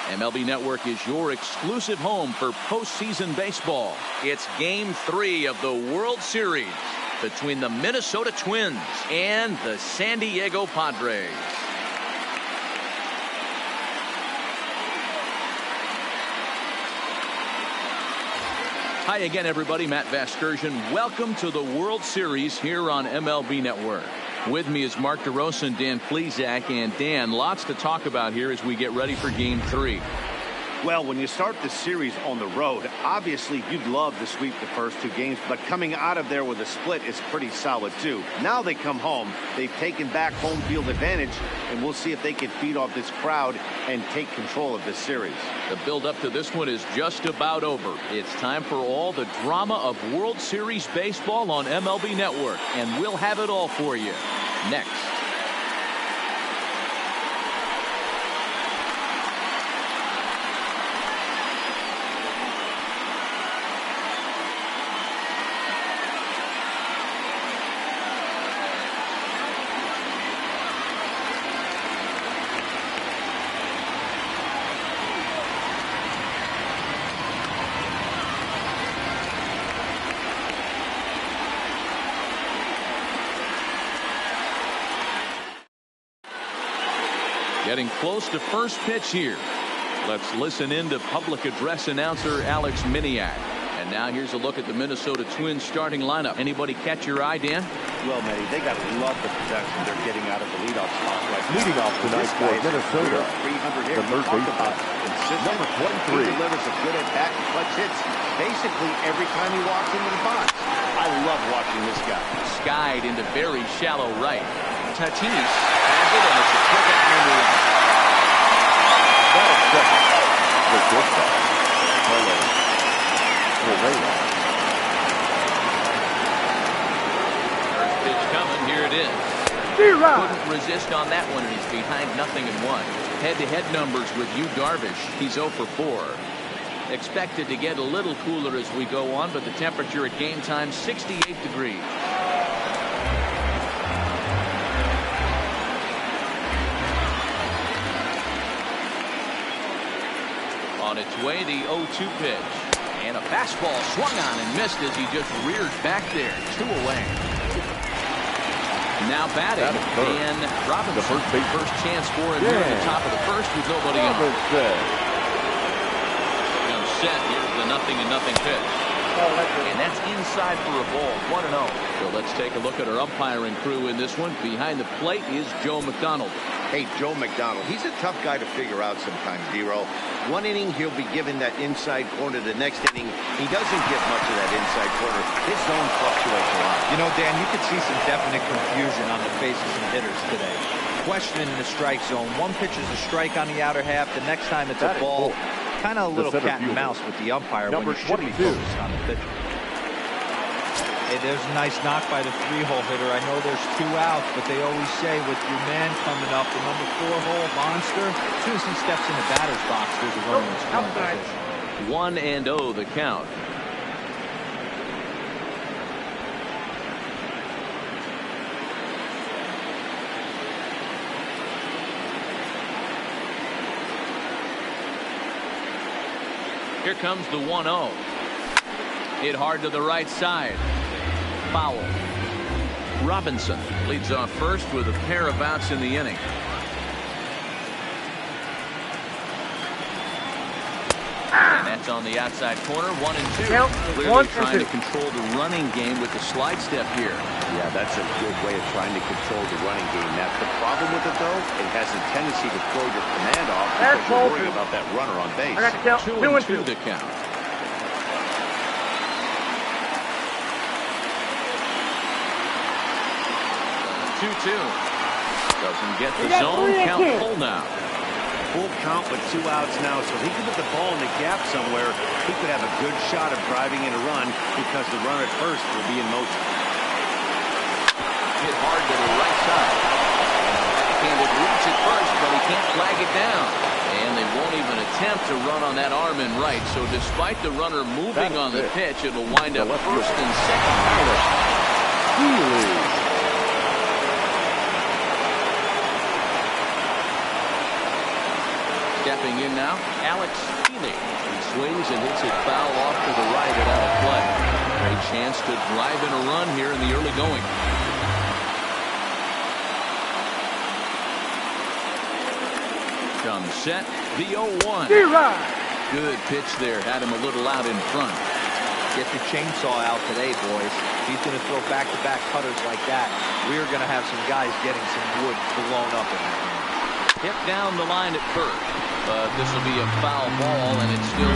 MLB Network is your exclusive home for postseason baseball. It's Game 3 of the World Series between the Minnesota Twins and the San Diego Padres. Hi again, everybody. Matt Vasgersian. Welcome to the World Series here on MLB Network. With me is Mark DeRosa and Dan Plesac. And Dan, lots to talk about here as we get ready for Game 3. Well, when you start the series on the road, obviously you'd love to sweep the first two games, but coming out of there with a split is pretty solid too. Now they come home, they've taken back home field advantage, and we'll see if they can feed off this crowd and take control of this series. The build up to this one is just about over. It's time for all the drama of World Series baseball on MLB Network, and we'll have it all for you next. Getting close to first pitch here. Let's listen in to public address announcer Alex Miniak. And now here's a look at the Minnesota Twins starting lineup. Anybody catch your eye, Dan? Well, Matty, they got to love the protection they're getting out of the leadoff spot. Right? Leading off tonight for Minnesota, the third baseman, number 23. He delivers a good at-bat and clutch hits basically every time he walks into the box. I love watching this guy. Skied into very shallow right. Tatis has it, and it's a quick afternoon run. That is second. The shortstop, First pitch coming. Here it is. Couldn't resist on that one, and he's behind 0-1. Head-to-head numbers with Yu Darvish. He's 0 for 4. Expected to get a little cooler as we go on, but the temperature at game time 68 degrees. On its way, the 0-2 pitch. And a fastball swung on and missed as he just reared back there. 2 away. Now batting. And Robinson. First chance for him here at the top of the first with nobody on. Now set. Here's the 0-0 pitch. And that's inside for a ball. 1-0. So let's take a look at our umpiring crew in this one. Behind the plate is Joe McDonald. Hey, Joe McDonald, he's a tough guy to figure out sometimes, D-Roll. One inning, he'll be given that inside corner. The next inning, he doesn't get much of that inside corner. His zone fluctuates a lot. You know, Dan, you could see some definite confusion on the faces of hitters today. Questioning the strike zone. One pitch is a strike on the outer half. The next time it's a ball. Kind of a little cat and mouse with the umpire when you should be focused on the pitcher. Hey, there's a nice knock by the 3-hole hitter. I know there's 2 outs, but they always say with your man coming up, the number 4-hole monster, as soon as he steps in the batter's box, there's a runner in scoring position. 1-0 the count. Here comes the 1-0. Hit hard to the right side. Foul. Robinson leads off first with a pair of outs in the inning. And that's on the outside corner. 1-2. Clearly trying to control the running game with the slide step here. Yeah, that's a good way of trying to control the running game. That's the problem with it, though. It has a tendency to throw your command off because you're worried about that runner on base. 2-2 the count. 2-2. Doesn't get the zone. Count full now. Full count with 2 outs now, so he can put the ball in the gap somewhere. He could have a good shot of driving in a run because the runner at first will be in motion. Hit hard to the right side. Backhanded reach at first, but he can't flag it down. And they won't even attempt to run on that arm in right. So despite the runner moving on the pitch, it'll wind up first and second. Stepping in now, Alex Healy. He swings and hits it foul off to the right and out of play. Great chance to drive in a run here in the early going. Comes set, the 0-1. Good pitch there, had him a little out in front. Get the chainsaw out today, boys. He's going to throw back-to-back cutters like that. We're going to have some guys getting some wood blown up in there. Hit down the line at first, but this will be a foul ball, and it's still 0-2.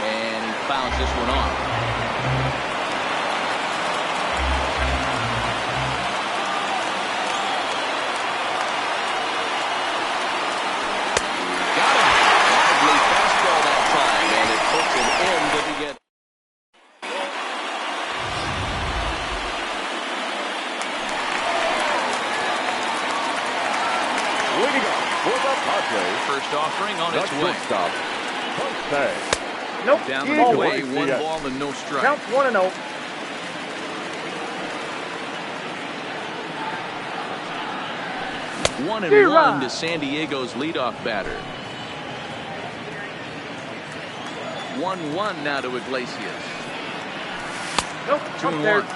And he fouls this one off. First offering on its way. Stop. Nope. Down the way, 1 ball and no strike. Count 1-0. 1-1 to San Diego's leadoff batter. 1-1 now to Iglesias. Nope. 2-1.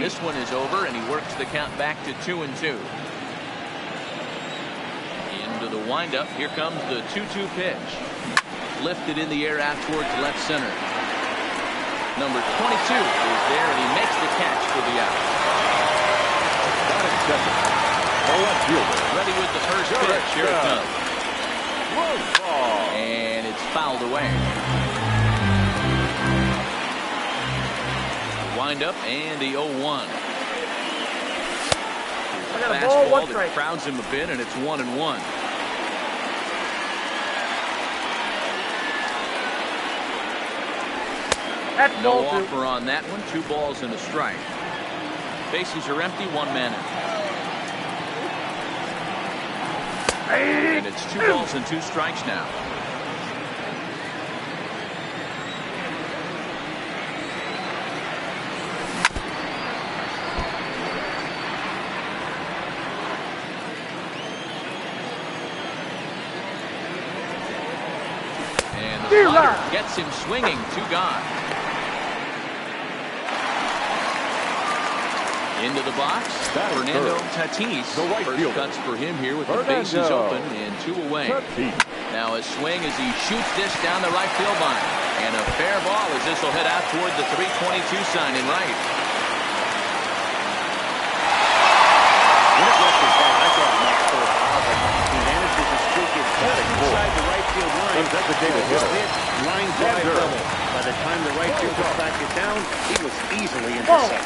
This one is over, and he works the count back to 2-2. Into the windup. Here comes the 2-2 pitch. Lifted in the air out towards left center. Number 22 is there, and he makes the catch for the out. Got it second. Left fielder. Ready with the first pitch. Here it comes. Ball. And it's fouled away. Wind up and the 0-1. Fastball that crowds him a bit, and it's 1-1. That's no offer on that one. 2 balls and a strike. Bases are empty. 1 man in. And it's 2 balls and 2 strikes now. Slider gets him swinging. 2 gone. Into the box. Fernando Tatis. First cuts for him here with the bases open and 2 away. Now a swing as he shoots this down the right field line. And a fair ball as this will head out toward the 322 sign in right. Inside the right field line. Line drive double. By the time the right fielder backed it down, he was easily intercepted.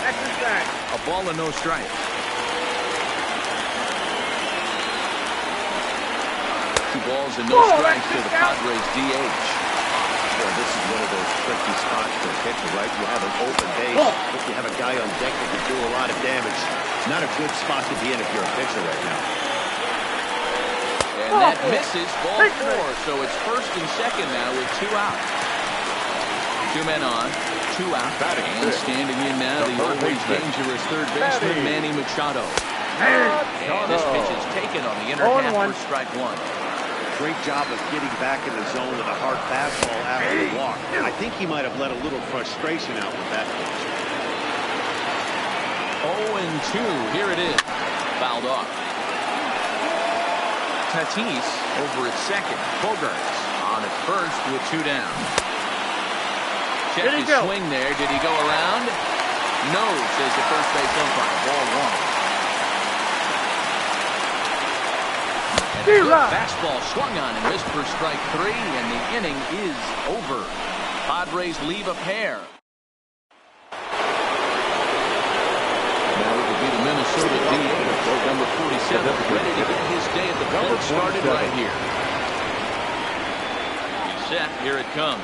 A ball and no strike. 2 balls and no strikes to the Padres DH. Well, this is one of those tricky spots for a pitcher, right? You have an open base, but you have a guy on deck that can do a lot of damage. Not a good spot to be in if you're a pitcher right now. And that misses, ball 4. So it's first and second now with 2 out. 2 men on, 2 out. And standing in now, the always dangerous third baseman, Manny Machado. And this pitch is taken on the inner half for strike 1. Great job of getting back in the zone with a hard fastball after the walk. I think he might have let a little frustration out with that pitch. 0-2. Here it is. Fouled off. Tatis over at second. Bogarts on at first with 2 down. Check his swing there. Did he go around? No, says the first base umpire. Ball 1. Fastball swung on and missed for strike 3, and the inning is over. Padres leave a pair. Now it will be the Minnesota DH, number 47, ready to get his day at the plate started right here. He's set. Here it comes.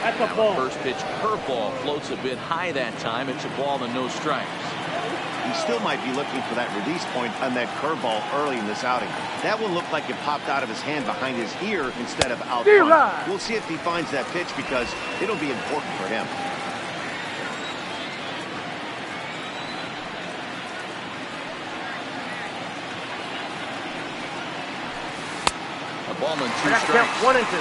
That's a ball. First pitch curveball floats a bit high that time. It's a ball and no strikes. He still might be looking for that release point on that curveball early in this outing. That one looked like it popped out of his hand behind his ear instead of out front. We'll see if he finds that pitch because it'll be important for him. A ballman, 2 strikes. 1 and 2.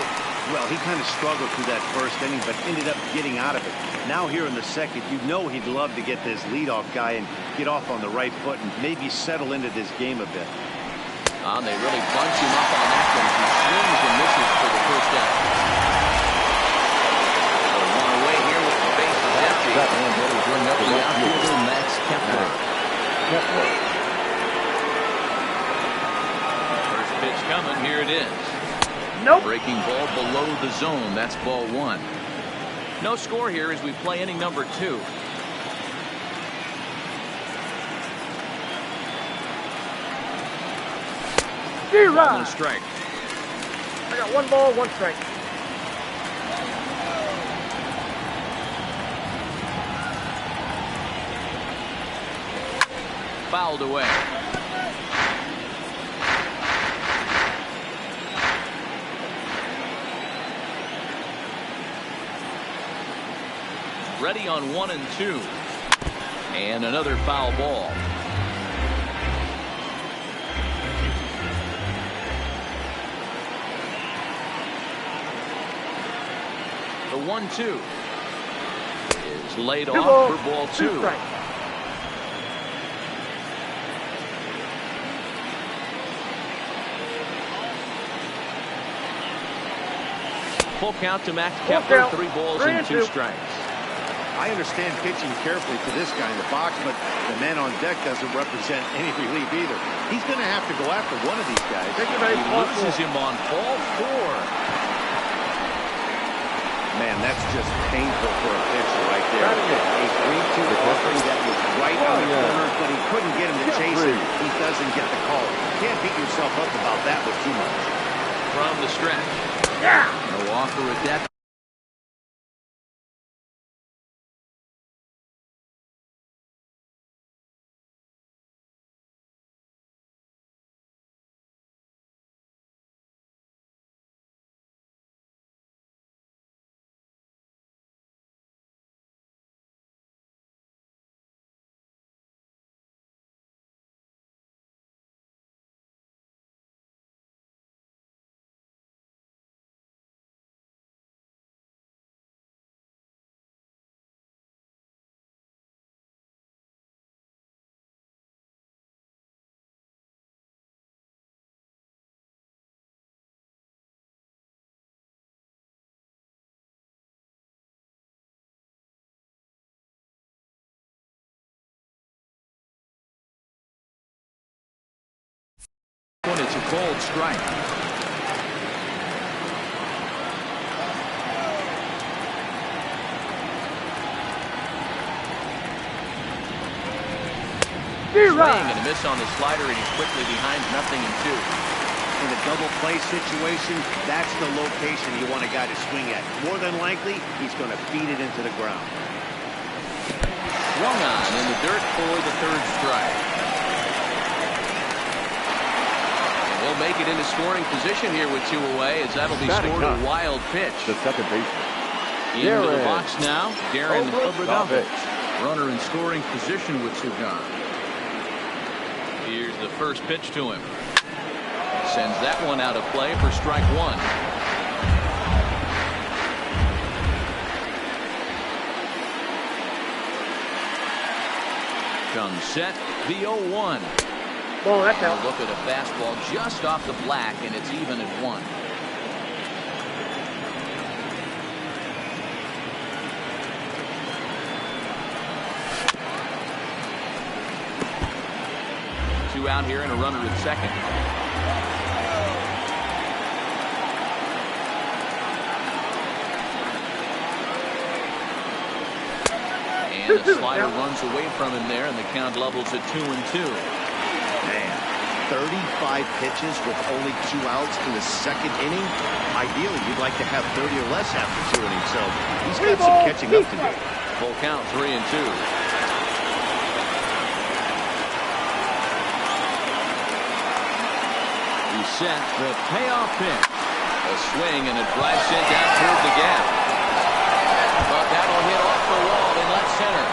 Well, he kind of struggled through that first inning, but ended up getting out of it. Now here in the second, you know he'd love to get this leadoff guy and get off on the right foot and maybe settle into this game a bit. They really bunch him up on that one. He swings and misses for the first out. One away here with the bases empty. Bring up the outfielder, Max Kepler. First pitch coming. Here it is. Nope. Breaking ball below the zone. That's ball 1. No score here as we play inning number 2. Ball and a strike. I got 1 ball, 1 strike. Fouled away. Ready on 1 and 2. And another foul ball. The 1-2 is laid off for ball 2. Full count to Max Kepler. 3 balls and 2 strikes. I understand pitching carefully to this guy in the box, but the man on deck doesn't represent any relief either. He's going to have to go after one of these guys. He loses him on ball 4. Man, that's just painful for a pitcher right there. A 3-2 offering that was right on the corner, but he couldn't get him to chase it. He doesn't get the call. Can't beat yourself up about that with too much. From the stretch. No offer at that. It's a cold strike. Swing and a miss on the slider, and he's quickly behind 0-2. In a double play situation, that's the location you want a guy to swing at. More than likely, he's going to feed it into the ground. Swung on in the dirt for the 3rd strike. We'll make it into scoring position here with 2 away, as that'll be scored a wild pitch. The second baseman. Into the box now, Darren Orbman. Runner in scoring position with 2 gone. Here's the first pitch to him. Sends that one out of play for strike 1. Comes set, the 0-1. Oh, that's out. Look at a fastball just off the black, and it's even at 1. Two out here and a runner at second. And the slider runs away from him there, and the count levels at 2-2. Man, 35 pitches with only 2 outs in the second inning. Ideally, you'd like to have 30 or less after 2 innings, so he's got some catching up to do. Full count, 3-2. He's set. The payoff pitch. A swing and a drive sent down toward the gap. But that'll hit off the wall in left center.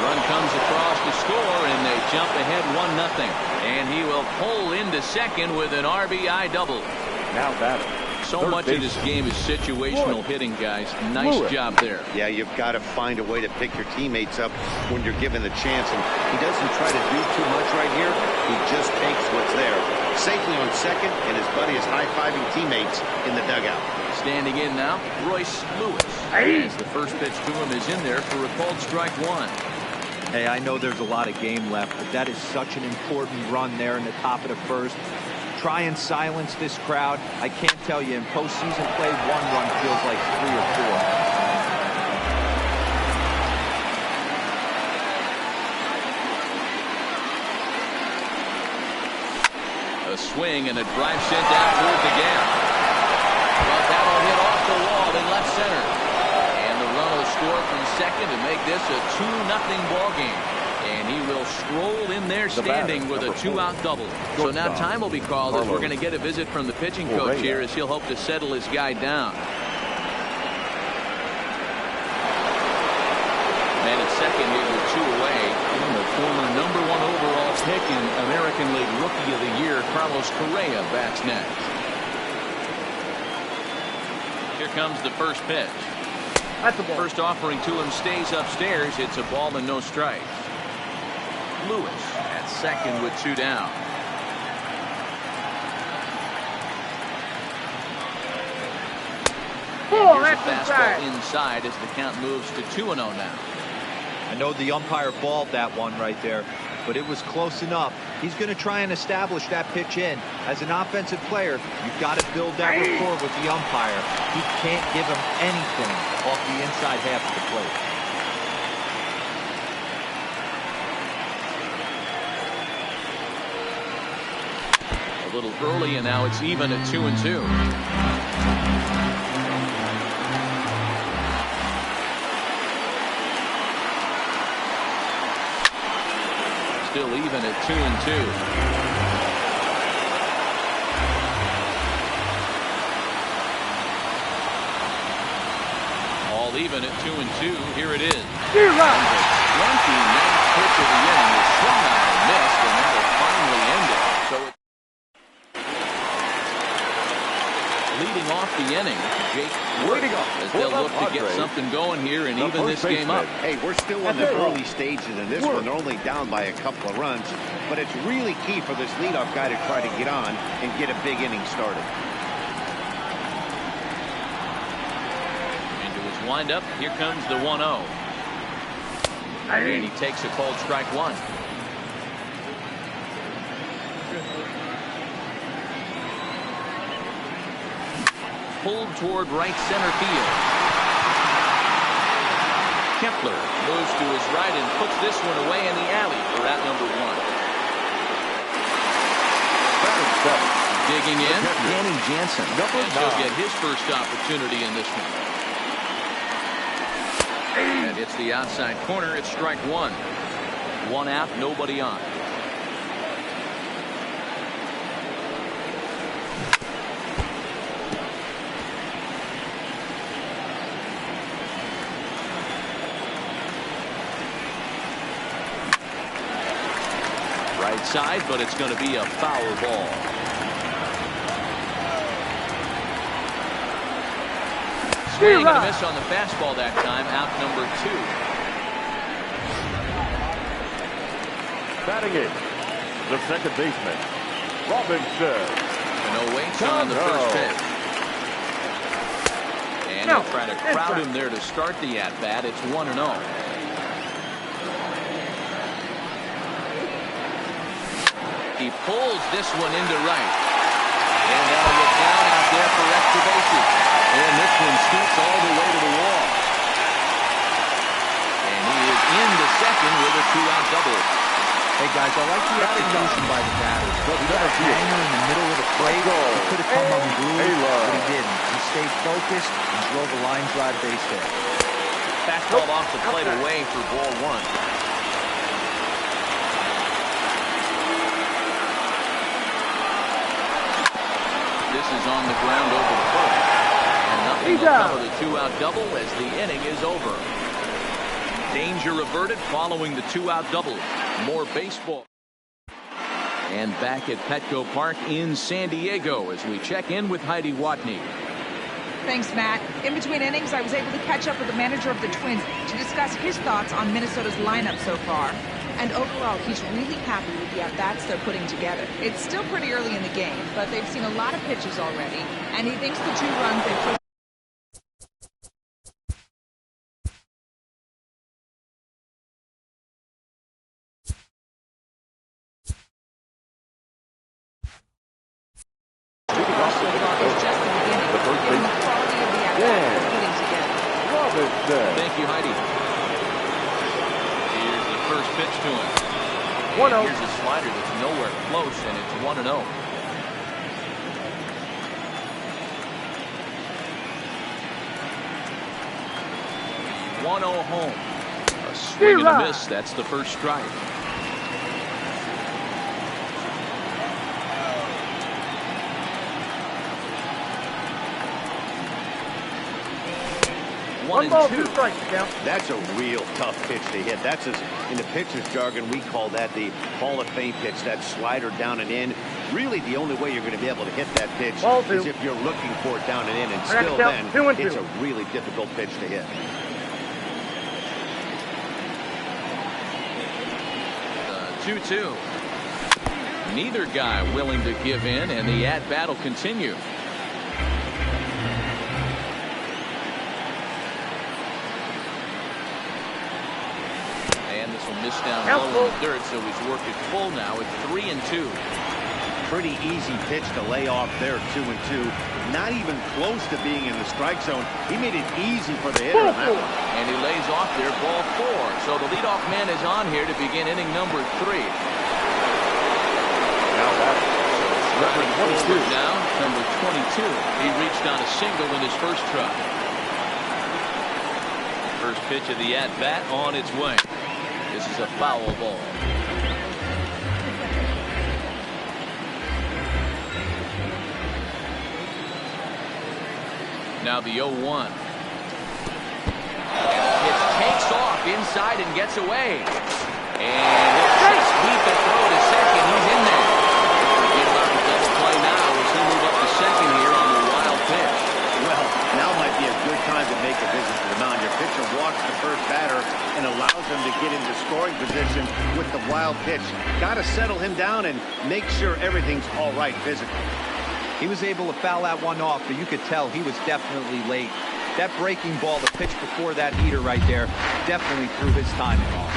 Run comes across to score, and they jump ahead 1-0. And he will pull into second with an RBI double. Now batting. So much of this game is situational hitting, guys. Nice job there. Yeah, you've got to find a way to pick your teammates up when you're given the chance. And he doesn't try to do too much right here. He just takes what's there. Safely on second, and his buddy is high-fiving teammates in the dugout. Standing in now, Royce Lewis. As the first pitch to him is in there for a called strike one. Hey, I know there's a lot of game left, but that is such an important run there in the top of the first. Try and silence this crowd. I can't tell you, in postseason play, one run feels like 3 or 4. A swing and a drive sent down toward the gap. But that'll hit off the wall in left center. And the run will score from second to make this a 2-0 ball game. And he will stroll in there standing with a 2-out double. So now time will be called as we're going to get a visit from the pitching coach here as he'll hope to settle his guy down. Man at second here with 2 away. And the former #1 overall pick in American League Rookie of the Year, Carlos Correa, bats next. Here comes the first pitch. That's a ball. First offering to him stays upstairs. It's a ball and no strike. Lewis at second with 2 down. Oh, Here's that's a fastball inside. inside as the count moves to 2-0 now. 4. I know the umpire balled that one right there, but it was close enough. He's going to try and establish that pitch in. As an offensive player, you've got to build that rapport with the umpire. He can't give him anything off the inside half of the plate. A little early, and now it's even at 2-2. Still even at 2-2. All even at 2-2. Here it is. Zero. 29th pitch of the inning is swung on and missed, and that'll finally end it. So leading off the inning, Jake Wood, as they'll look to get something going here and even this game up. Hey, we're still in the early stages in this one. They're only down by a couple of runs, but it's really key for this leadoff guy to try to get on and get a big inning started. Into his windup, here comes the 1-0. And he takes a called strike one. Pulled toward right center field. Kepler moves to his right and puts this one away in the alley for out number 1. Digging in, Danny Jansen. And he'll get his first opportunity in this one. And it's the outside corner. It's strike 1. 1 out, nobody on. Right side, but it's going to be a foul ball. Swing and a miss on the fastball that time. Out number 2. Batting it, the second baseman, Robinson. No waits on the first pitch. And he'll try to crowd him there to start the at-bat. It's 1-0. He pulls this one into right. And that'll get down out there for extra bases. And this one scoots all the way to the wall. And he is into second with a 2-out double. Hey guys, I like the execution by the batter. He got a hanger in the middle of the plate. He could have come unglued, but he didn't. He stayed focused and drove a line drive base hit. Fastball off the plate away for ball 1. passes on the ground over the first. And nothing will cover the two-out double as the inning is over. Danger averted following the two-out double. More baseball. And back at Petco Park in San Diego as we check in with Heidi Watney. Thanks, Matt. In between innings, I was able to catch up with the manager of the Twins to discuss his thoughts on Minnesota's lineup so far. And overall, he's really happy with the at-bats they're putting together. It's still pretty early in the game, but they've seen a lot of pitches already, and he thinks the 2 runs they put is just the beginning, given the quality of the at-bats they're putting together. Thank you, Heidi. Here's the first pitch to him. 1-0. Here's a slider that's nowhere close, and it's 1-0. Home. A swing and a miss. That's the first strike. One ball, 2 strikes, count. That's a real tough pitch to hit. That's in the pitcher's jargon, we call that the Hall of Fame pitch, that slider down and in. Really, the only way you're going to be able to hit that pitch is if you're looking for it down and in, and still then, it's a really difficult pitch to hit. 2-2. Neither guy willing to give in, and the at-bat will continue. And this will miss down low in the dirt, so he's worked it full now at 3-2. Pretty easy pitch to lay off there, 2-2. Not even close to being in the strike zone. He made it easy for the hitter on that one. And he lays off there, ball 4. So the leadoff man is on here to begin inning number 3. Now that's number 22. Now, number 22. He reached on a single in his first try. First pitch of the at-bat on its way. This is a foul ball. Now the 0-1. And the pitch takes off inside and gets away. And it's a sweep and throw to second. He's in there. Forget about the double play now as he move up to second here on the wild pitch. Well, now might be a good time to make a visit to the mound. Your pitcher walks the first batter and allows him to get into scoring position with the wild pitch. Got to settle him down and make sure everything's all right physically. He was able to foul that one off, but you could tell he was definitely late. That breaking ball, the pitch before that heater right there, definitely threw his timing off.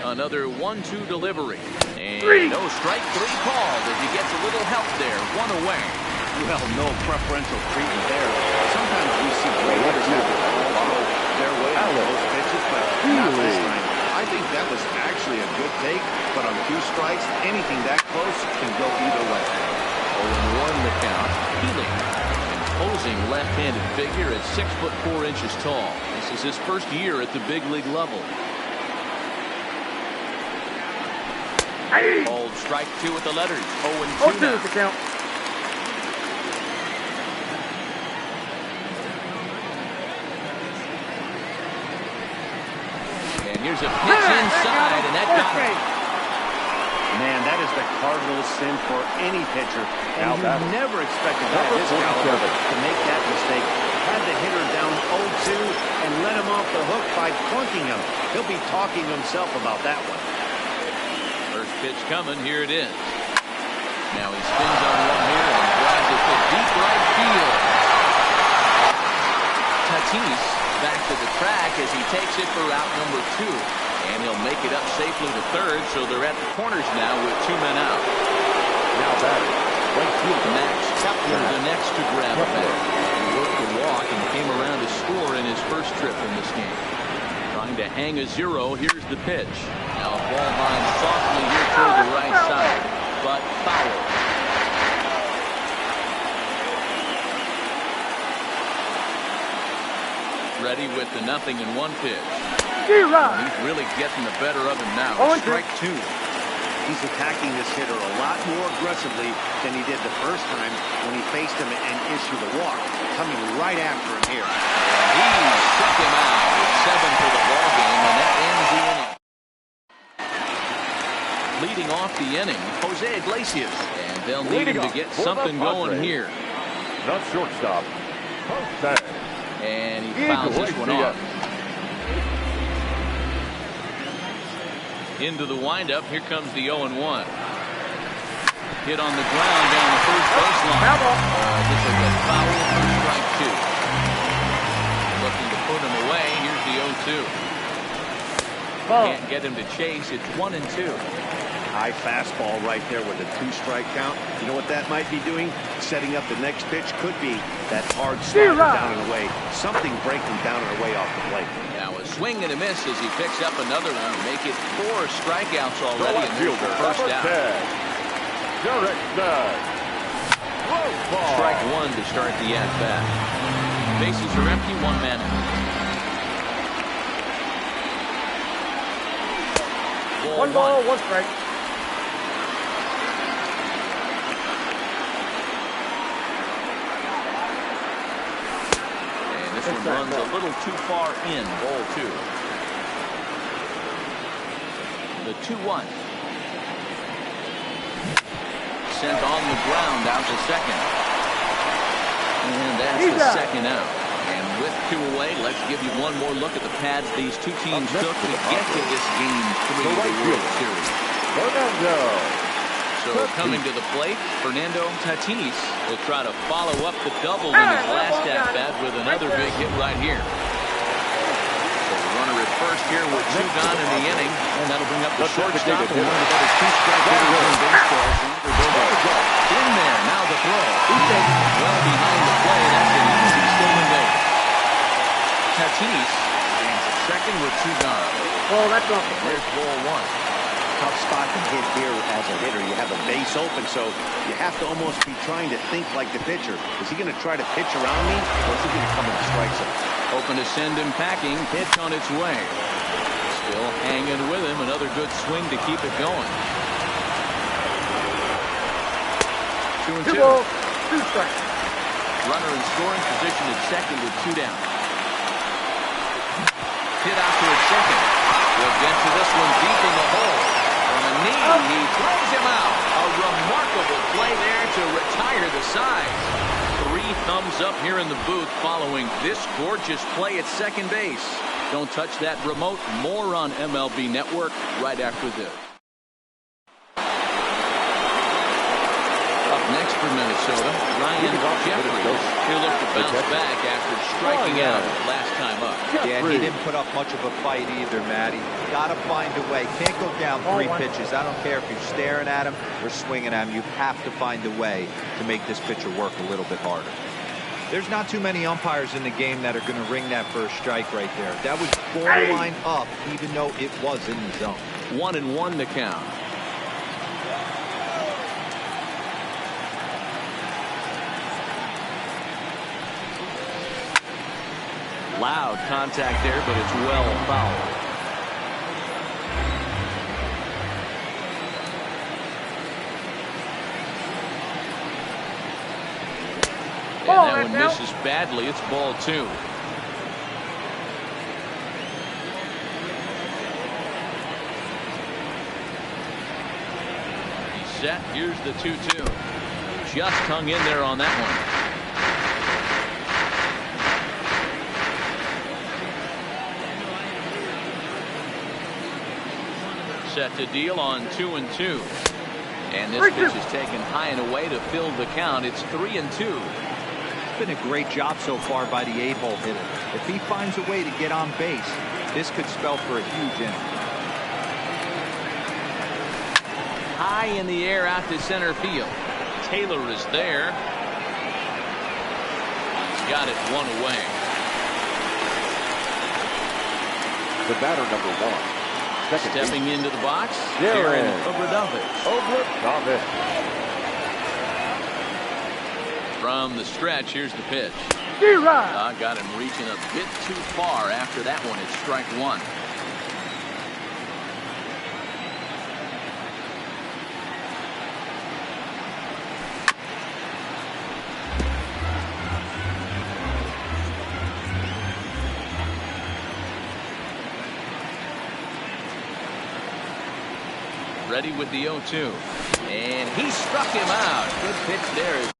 Another 1-2 delivery. And no strike 3 called as he gets a little help there. 1 away. Well, no preferential treatment there. Sometimes we see great hitters have to follow their way on those pitches, but not this time. I think that was actually a good take, but on 2 strikes, anything that close can go either way. 0-1 the count. Healing. Imposing left-handed figure at 6'4" tall. This is his first year at the big league level. Old strike 2 with the letters. 0-2 now. The count. And here's a pitch inside, and that got him. Man, that is the cardinal sin for any pitcher. And you never expect a guy this caliber to make that mistake. Had the hitter down 0-2 and let him off the hook by clunking him. He'll be talking to himself about that one. First pitch coming. Here it is. Now he spins on one here and drives it to deep right field. Tatis back to the track as he takes it for out number 2. And he'll make it up safely to third, so they're at the corners now with 2 men out. Now batting, right fielder Max Kepler the next to grab a bat. He worked the walk and came around to score in his first trip in this game. Trying to hang a 0. Here's the pitch. Now a ball line softly here toward the right side, but foul. Ready with the 0-1 pitch. He's really getting the better of him now. Strike 2. He's attacking this hitter a lot more aggressively than he did the first time when he faced him and issued a walk. Coming right after him here. He struck him out with 7 for the ball game, and that ends the inning. Leading off the inning, Jose Iglesias, and they'll need him to get something going here. Not shortstop. Jose. And he fouls this one off. Into the windup. Here comes the 0-1. Hit on the ground down the first baseline. This is a foul for strike 2. Looking to put him away. Here's the 0-2. Can't get him to chase. It's 1-2. High fastball right there with a 2-strike count. You know what that might be doing? Setting up the next pitch. Could be that hard slider down and away. Something breaking down and away off the plate. Now a swing and a miss as he picks up another one. Make it 4 strikeouts already, and there's the first out. Strike 1 to start the at-bat. Bases are empty, 1 man out. 1 ball, 1 strike. This one runs a little too far in. Ball 2. The 2-1. Sent on the ground out to second. And that's the second out. And with 2 away, let's give you one more look at the pads these two teams took to get to this Game 3 of the World Series. So coming to the plate, Fernando Tatis will try to follow up the double in his last at-bat with another big hit right here. So the runner at first here with 2 gone in the inning, and that'll bring up the shortstop and one of the better 2-strike hitters in baseball. In there, now the throw. Well behind the play, that's an easy stolen base. Tatis stands at second with 2 gone. Oh, that's off the plate. There's ball 1. Tough spot to hit here as a hitter. You have a base open, so you have to almost be trying to think like the pitcher. Is he going to try to pitch around me, or is he going to come in the strike zone? Open to send him packing. Pitch on its way. Still hanging with him. Another good swing to keep it going. 2-2. 2 balls, 2 strikes. Runner in scoring position at second with 2 down. Hit out towards second. We'll get to this one deep in the hole. From a knee, he throws him out. A remarkable play there to retire the side. 3 thumbs up here in the booth following this gorgeous play at second base. Don't touch that remote. More on MLB Network right after this. Up next for Minnesota, Ryan Jeffries. He'll look to bounce back after striking out last time up. Yeah, he didn't put up much of a fight either, Matty. Got to find a way. Can't go down 3 pitches. I don't care if you're staring at him or swinging at him. You have to find a way to make this pitcher work a little bit harder. There's not too many umpires in the game that are going to ring that first strike right there. That was borderline up, even though it was in the zone. 1-1 the count. Loud contact there, but it's well fouled. And that one misses badly. It's ball 2. He's set. Here's the 2-2. Just hung in there on that one. Set to deal on 2-2. And this pitch is taken high and away to fill the count. It's 3-2. It's been a great job so far by the 8-hole hitter. If he finds a way to get on base, this could spell for a huge inning. High in the air out to center field. Taylor is there. He's got it one away. The batter, number 1. Stepping into the box, Darren Obradovich. From the stretch, here's the pitch. Got him reaching a bit too far after that one. It's strike 1. Ready with the 0-2. And he struck him out. Good pitch there.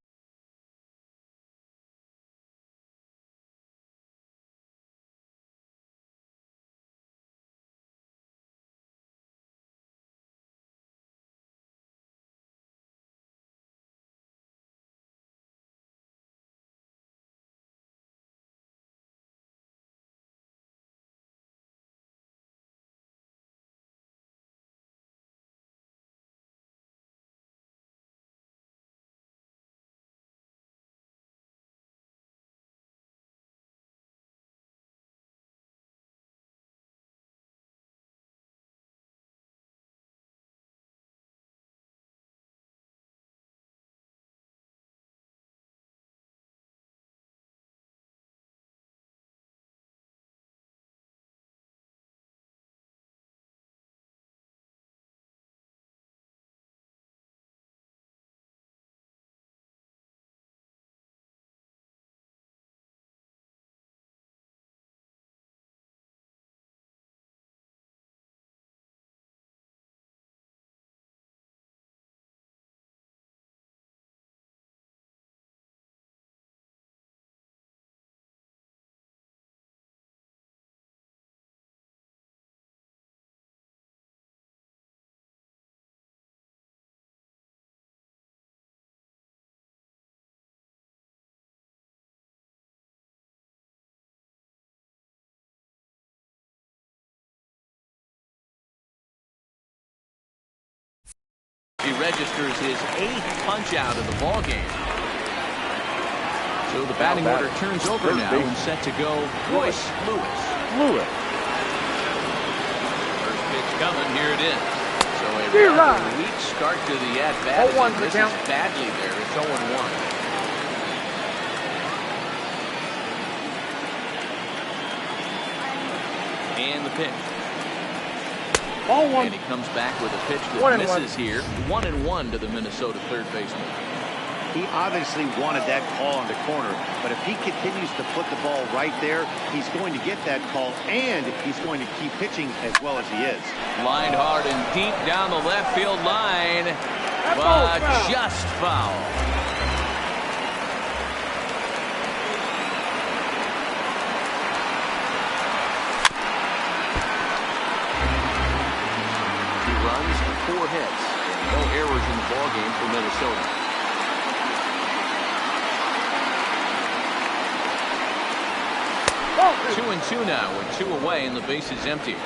He registers his 8th punch out of the ball game. So the batting order turns over now and set to go Royce Lewis. First pitch coming, here it is. So a rather weak start to the at-bat. This is badly there. It's 0-1. And the pitch. And he comes back with a pitch that misses here. 1-1 to the Minnesota third baseman. He obviously wanted that call in the corner, but if he continues to put the ball right there, he's going to get that call, and he's going to keep pitching as well as he is. Lined hard and deep down the left field line, but just foul. He runs 4 hits, no errors in the ballgame for Minnesota. 2-2 now with 2 away and the base is empty.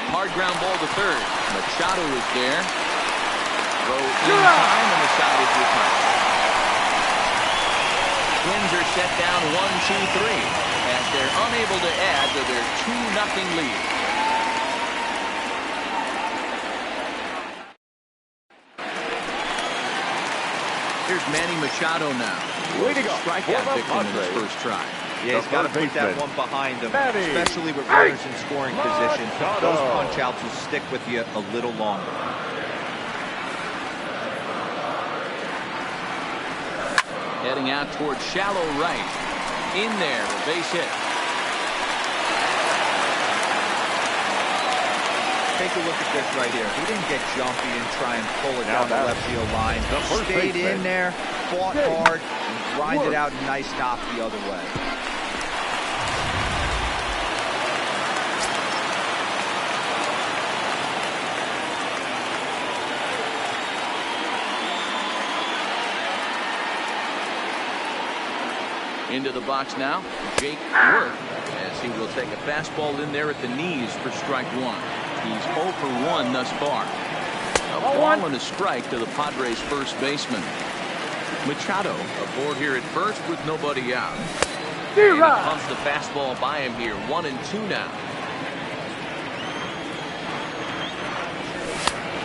Hard ground ball to third. Machado is there. Throw in time, and the side is returned. Twins are set down 1-2-3 as they're unable to add to their 2-0 lead. Here's Manny Machado now. Way to go. Strikeout victim in his first try. Yeah, he's got to put that one behind him, especially with runners in scoring position. Those punch-outs will stick with you a little longer. Heading out towards shallow right. In there, a base hit. Take a look at this right here. He didn't get jumpy and try and pull it down the left field line. Stayed in there, fought hard, and grinded out a nice knock the other way. Into the box now, Jake Worth, as he will take a fastball in there at the knees for strike one. He's 0 for 1 thus far. A ball and a strike to the Padres' first baseman. Machado aboard here at first with nobody out. And he pumps the fastball by him here. 1-2 now.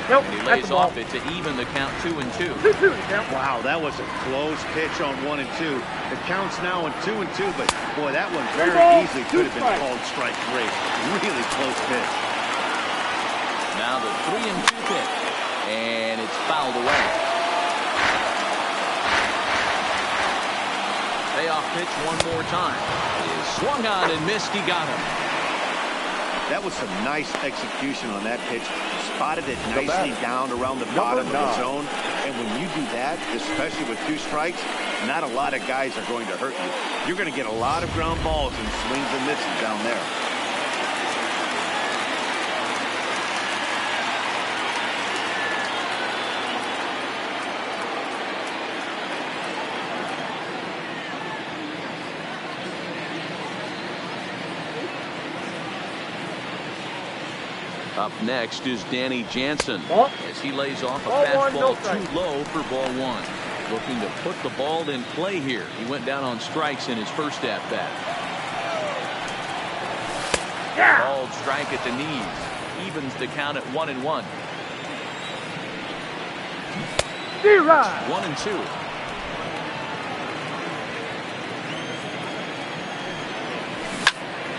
Nope, And he lays off it to even the count 2-2. Wow, that was a close pitch on 1-2. The count's now on 2-2, but boy, that one very easily could have been called strike 3. Really close pitch. Now the 3-2 pitch, and it's fouled away. Payoff pitch one more time. He is swung on and missed. He got him. That was some nice execution on that pitch. Spotted it nicely down around the bottom of the zone. And when you do that, especially with 2 strikes, not a lot of guys are going to hurt you. You're going to get a lot of ground balls and swings and misses down there. Up next is Danny Jansen as he lays off a fastball too low for ball 1. Looking to put the ball in play here. He went down on strikes in his first at-bat. Ball strike at the knees. Evens the count at 1-1. 1-2.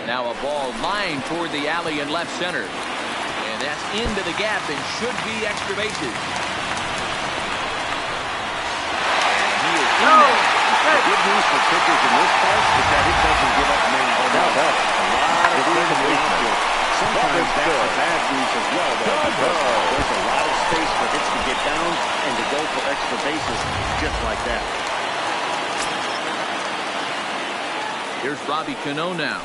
Now a ball lined toward the alley in left center. And that's into the gap and should be extra bases. And he is in there. The good news for pitchers in this part is that it doesn't give up many home runs. A lot of room in the outfield. Sometimes that's the bad news as well, though, because there's a lot of space for hits to get down and to go for extra bases just like that. Here's Robbie Cano now.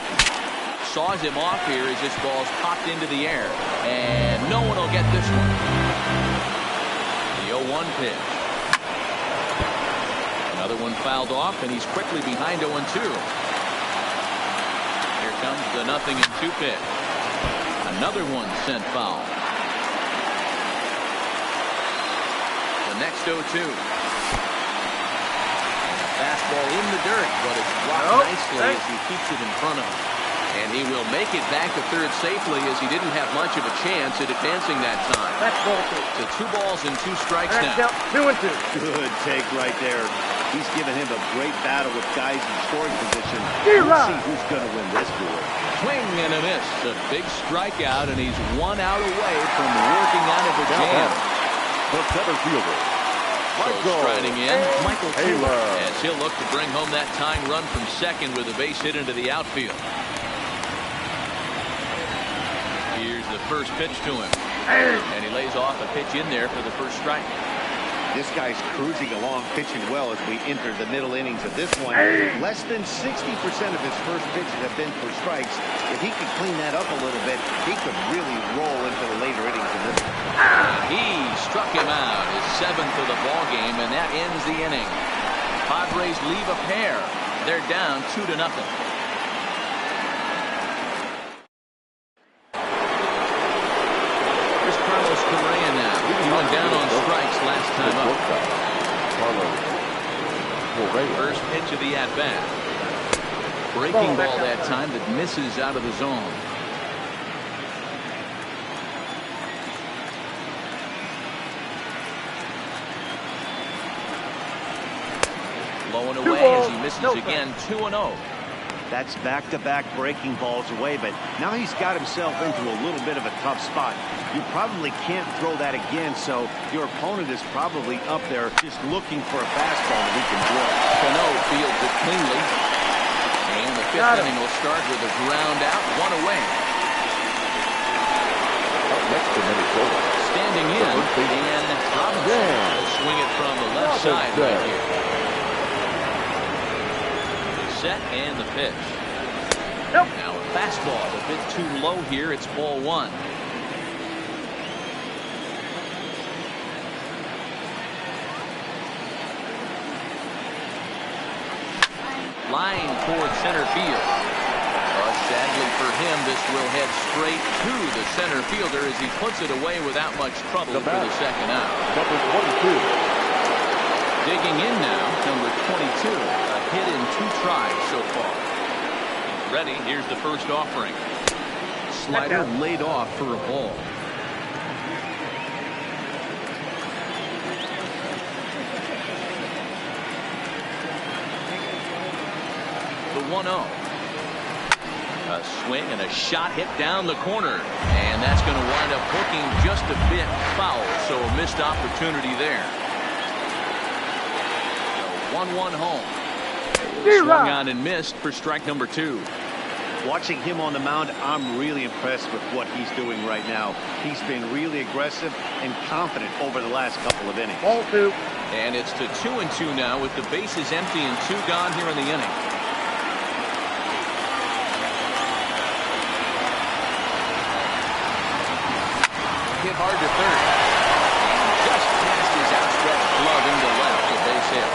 Saws him off here as this ball's popped into the air. And no one will get this one. The 0-1 pitch. Another one fouled off, and he's quickly behind 0-2. Here comes the 0-2 pitch. Another one sent foul. The next 0-2. Fastball in the dirt, but it's blocked nicely as he keeps it in front of him. And he will make it back to third safely as he didn't have much of a chance at advancing that time. That's bullshit. So 2 balls and 2 strikes That's now. 2-2. Good take right there. He's giving him a great battle with guys in scoring position. Let's see who's going to win this duel. Swing and a miss. A big strikeout, and he's 1 out away from working out of a jam. The center fielder, So striding in, Michael Taylor, Taylor. as he'll look to bring home that tying run from second with a base hit into the outfield. Here's the first pitch to him. And he lays off a pitch in there for the first strike. This guy's cruising along, pitching well as we enter the middle innings of this one. Less than 60% of his first pitches have been for strikes. If he could clean that up a little bit, he could really roll into the later innings of this one. He struck him out, his 7th of the ball game, and that ends the inning. Padres leave a pair. They're down 2-0. Correa now. He went down on strikes last First pitch of the at-bat. Breaking ball that time that misses out of the zone. Low and away as he misses again. 2-0. That's back-to-back breaking balls away, but now he's got himself into a little bit of a tough spot. You probably can't throw that again, so your opponent is probably up there just looking for a fastball that he can drill. Cano fields it cleanly. And the fifth inning will start with a ground out, one away. Up next to Minnesota. Standing in, and Robinson will swing it from the left side right here. Set and the pitch. Now a fastball a bit too low here. It's ball one. Line toward center field. Sadly for him, this will head straight to the center fielder as he puts it away without much trouble for the second out. Number 22. Digging in now, number 22. A hit in 2 tries so far. Ready, here's the first offering. Slider laid off for a ball. The 1-0. A swing and a shot hit down the corner. And that's going to wind up hooking just a bit foul, so a missed opportunity there. 1-1 home. Swung on and missed for strike number 2. Watching him on the mound, I'm really impressed with what he's doing right now. He's been really aggressive and confident over the last couple of innings. Ball 2. And it's to 2-2 now with the bases empty and 2 gone here in the inning. Hit hard to third. And just past his outstretched glove into left, a base hit.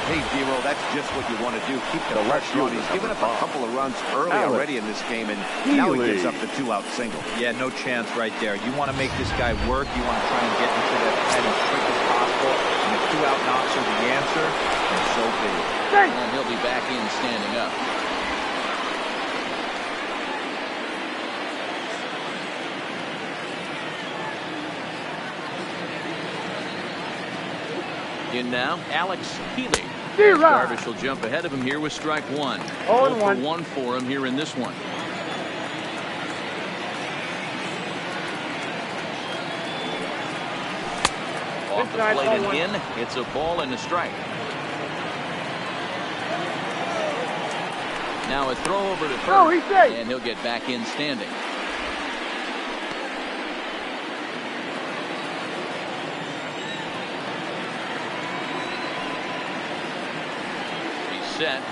Hey, Zero, that's just what you want to do. Keep the pressure on. He's given up a couple of runs early already in this game, and now he gives up the 2-out single. Yeah, no chance right there. You want to make this guy work. You want to try and get into that pen as quick as possible. And if 2-out knocks are the answer, then so be it. And he'll be back in standing up. In now, Alex Healy. Darvish will jump ahead of him here with strike 1. 0-1 for him here in this one. Off the plate and in. It's a ball and a strike. Now a throw over to third, and he'll get back in standing.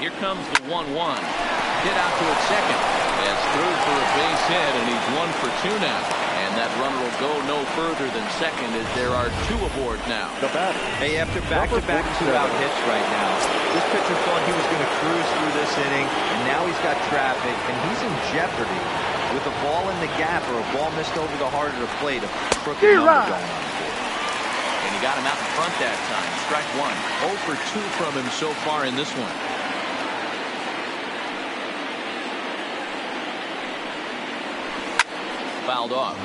Here comes the 1-1. Hit out towards second. Has through for a base hit, and he's 1 for 2 now. And that runner will go no further than second as there are 2 aboard now. Hey, after back-to-back 2-out hits right now, this pitcher thought he was going to cruise through this inning, and now he's got traffic, and he's in jeopardy with a ball in the gap or a ball missed over the heart of the plate. A crooked number going on. And he got him out in front that time. Strike 1. 0 for 2 from him so far in this one. Fouled off.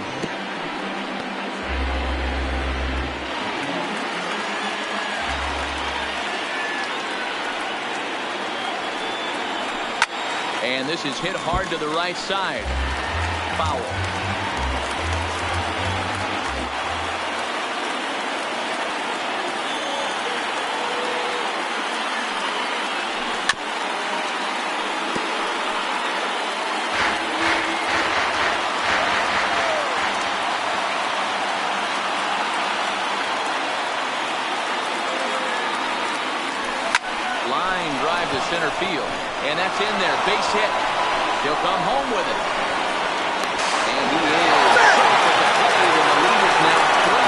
And this is hit hard to the right side. Foul. Center field, and that's in there. Base hit. He'll come home with it. And he is safe at the plate, and the lead is now 3-0.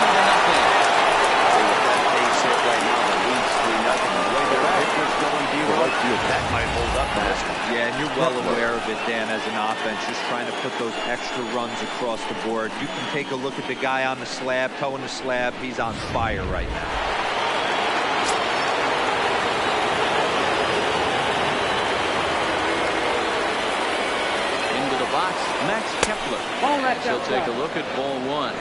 With that base hit right now, the lead's 3-0. The way their pitcher's going, that might hold up in this one. Yeah, and you're well aware of it, Dan, as an offense, just trying to put those extra runs across the board. You can take a look at the guy on the slab, toeing the slab. He's on fire right now. that She'll jump take shot. a look at ball one.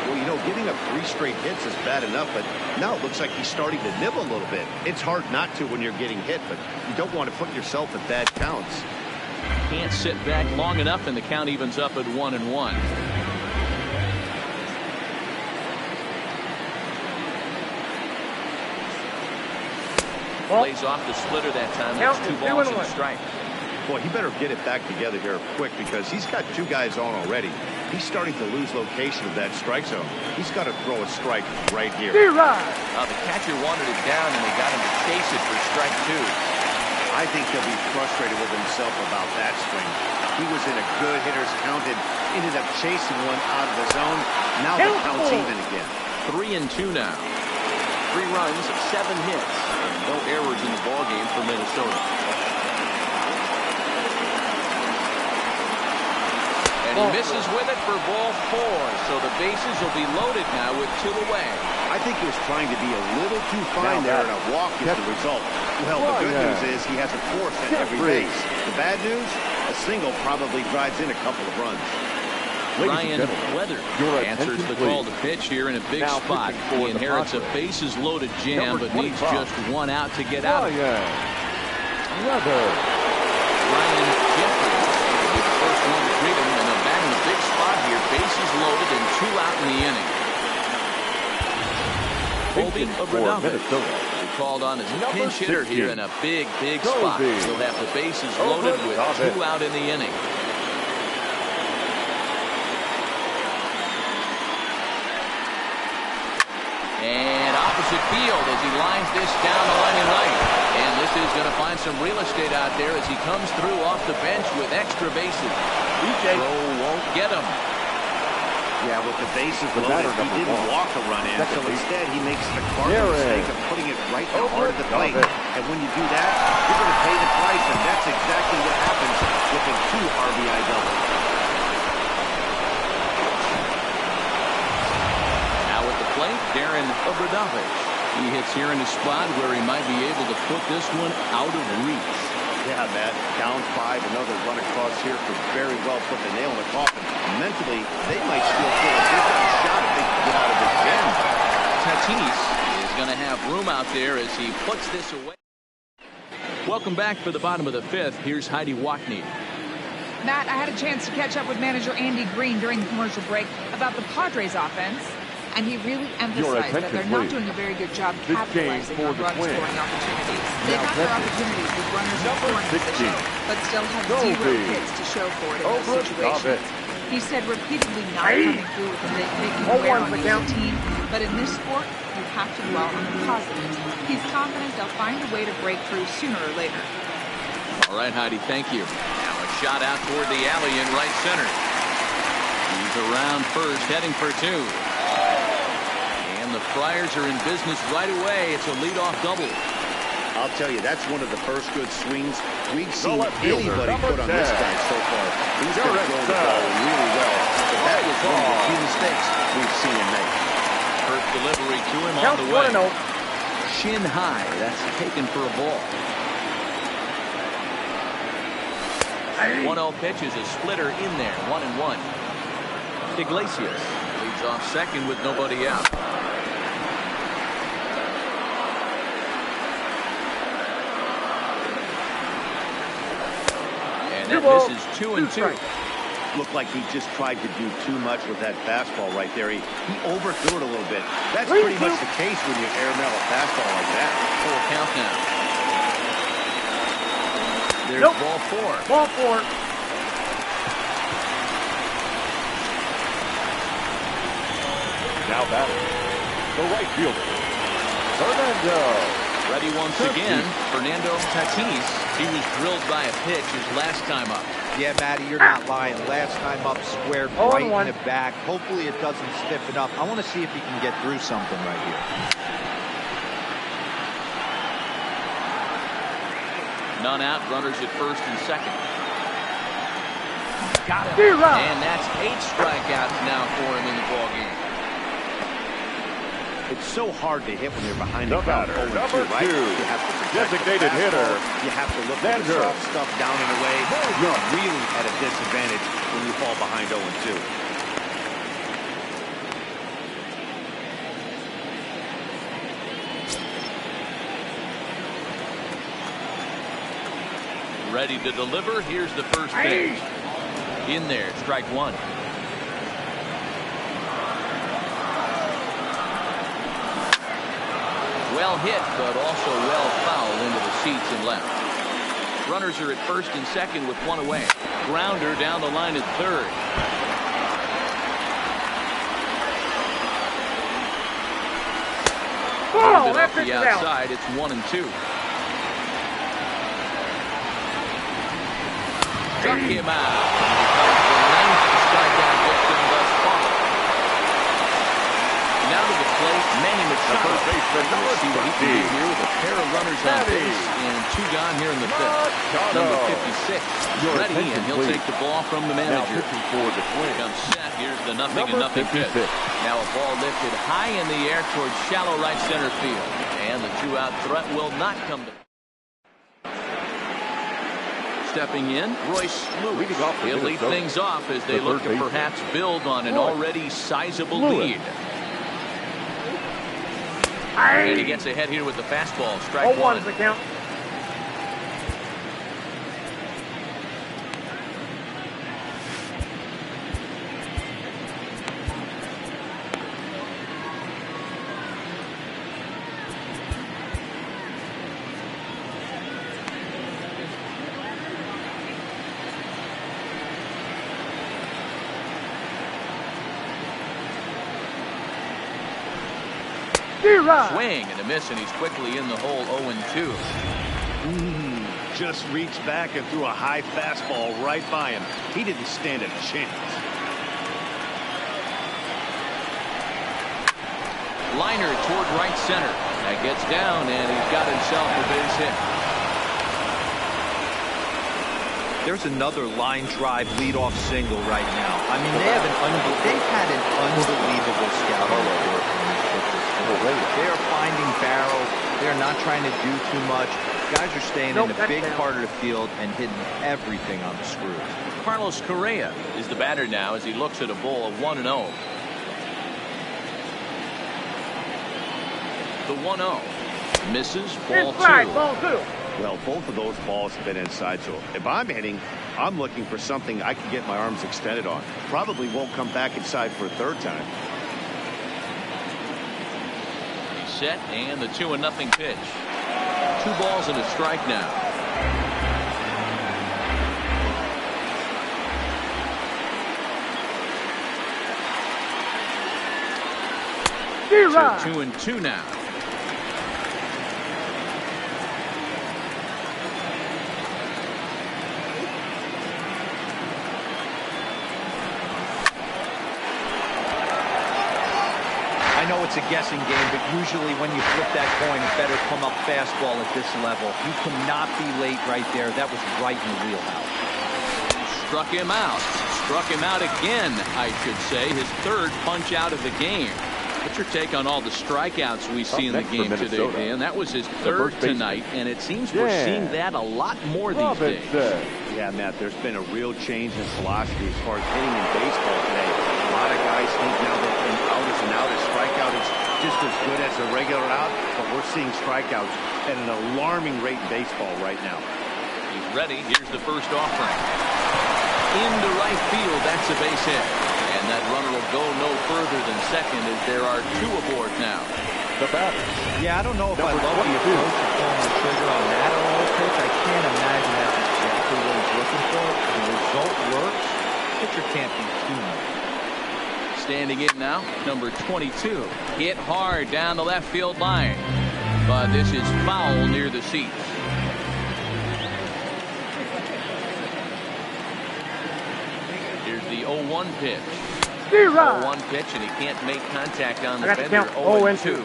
Well, you know, giving up 3 straight hits is bad enough, but now it looks like he's starting to nibble a little bit. It's hard not to when you're getting hit, but you don't want to put yourself at bad counts. Can't sit back long enough, and the count evens up at 1-1. Plays off the splitter that time. That's 2 balls and a strike. Boy, he better get it back together here quick because he's got 2 guys on already. He's starting to lose location of that strike zone. He's got to throw a strike right here. The catcher wanted it down, and they got him to chase it for strike 2. I think he'll be frustrated with himself about that swing. He was in a good hitter's count and ended up chasing one out of the zone. Now the count's even again. 3-2 now. 3 runs, 7 hits, and no errors in the ballgame for Minnesota. And he misses with it for ball 4, so the bases will be loaded now with 2 away. I think he was trying to be a little too fine there, and a walk is the result. Well, the good news is he has a force at every base. The bad news, a single probably drives in a couple of runs. Ryan Weather answers the call to pitch here in a big spot. He inherits a bases-loaded jam, but needs just 1 out to get out of it. Ryan Jeffrey will be the first one to greet him, and they'll bat in a big spot here. Bases loaded and 2 out in the inning. Colby Orbman called on as a pinch hitter here in a big spot. He'll have the bases loaded with 2 out in the inning. And opposite field as he lines this down the line in right. And this is going to find some real estate out there as he comes through off the bench with extra bases. Throw won't get him. Yeah, with the bases loaded, he didn't walk a run in, so instead he makes the cardinal mistake of putting it right in the heart of the plate. And when you do that, you're going to pay the price, and that's exactly what happens with a 2 RBI double. Now at the plate, Darren Obradovic. He hits here in a spot where he might be able to put this one out of reach. Yeah, Matt, down 5, another run across here could very well put the nail in the coffin. Mentally, they might still feel a big shot if they can get out of this jam. Tatis is going to have room out there as he puts this away. Welcome back for the bottom of the 5th. Here's Heidi Watney. Matt, I had a chance to catch up with manager Andy Green during the commercial break about the Padres offense, and he really emphasized that they're not doing a very good job capitalizing on run-scoring opportunities. They've had their opportunities with runners in scoring position, but still have 0 hits to show for it in those situations. He said repeatedly not coming through with the making aware on the team, but in this sport, you have to dwell on the positives. He's confident they'll find a way to break through sooner or later. All right, Heidi, thank you. Now a shot out toward the alley in right center. He's around first, heading for 2. And the Friars are in business right away. It's a leadoff double. I'll tell you, that's one of the first good swings we've seen anybody put on this guy so far. He's controlled the ball really well. But that was one of the few mistakes we've seen him make. First delivery to him on the way. Shin high. That's taken for a ball. 1-0 pitch is a splitter in there. 1-1. Iglesias leads off second with nobody out. And that misses 2-2. Looked like he just tried to do too much with that fastball right there. He overthrew it a little bit. That's pretty much the case when you airmail a fastball like that. 4 count now. There's ball 4. Ball 4. Now batting, the right fielder, Fernando. Ready once again, Fernando Tatis. He was drilled by a pitch his last time up. Yeah, Matty, you're not lying. Last time up, squared right in the back. Hopefully it doesn't stiffen up. I want to see if he can get through something right here. None out, runners at first and second. Got him. And that's 8 strikeouts now for him in the ballgame. It's so hard to hit when you're behind the batter, number 2, right? You have to protect designated the hitter. You have to look for the soft stuff down and away. You're really at a disadvantage when you fall behind 0-2. Ready to deliver. Here's the first pitch. In there, strike 1. Well hit, but also well fouled into the seats and left. Runners are at first and second with 1 away. Grounder down the line at third. Oh, that off the pitch is out. outside. It's 1-2. Struck him out. Becomes the 9th strikeout victim thus far. Now to the plate, Manny Machado. We'll see what he can do here with a pair of runners on base and 2 gone here in the 5th. Number 56 ready, and he'll take the ball from the manager. Now pitching for the Twins. Comes set. Here's the 0-0 pitch. Now a ball lifted high in the air towards shallow right center field, and the 2-out threat will not come to. Stepping in, Royce Lewis. He'll lead things off as they look to perhaps build on an already sizable lead. And he gets ahead here with the fastball. Strike 1. 0-1's the count. Swing and a miss, and he's quickly in the hole. 0-2. Just reached back and threw a high fastball right by him. He didn't stand a chance. Liner toward right center. That gets down, and he's got himself a base hit. There's another line drive leadoff single right now. I mean, they've had an unbelievable scouting report. They are finding barrels. They're not trying to do too much. Guys are staying in the big part of the field and hitting everything on the screws. Carlos Correa is the batter now as he looks at a ball of 1-0. The 1-0 misses. Ball 2. Ball 2. Well, both of those balls have been inside, so if I'm hitting, I'm looking for something I can get my arms extended on. Probably won't come back inside for a 3rd time. Set, and the 2-0 pitch. 2 balls and a strike now. So 2-2 now. I know it's a guessing game, but usually when you flip that coin, it better come up fastball at this level. You cannot be late right there. That was right in the wheelhouse. Struck him out. Struck him out again, I should say. His 3rd punch out of the game. What's your take on all the strikeouts we see in the game today, Dan? That was his 3rd tonight, and it seems we're seeing that a lot more these days. Yeah, Matt, there's been a real change in philosophy as far as hitting in baseball today. A lot of guys think now that an out is an out, a strikeout is just as good as a regular out, but we're seeing strikeouts at an alarming rate in baseball right now. He's ready. Here's the first offering. Into right field. That's a base hit. And that runner will go no further than second as there are 2 aboard now. The batter. Yeah, I don't know if I love the approach of pulling the trigger on that early pitch. I can't imagine that's exactly what he's looking for. The result works. Pitcher can't be too much. Standing in now, number 22. Hit hard down the left field line. But this is foul near the seats. Here's the 0-1 pitch. 0-1 pitch, and he can't make contact on the bender. 0-2.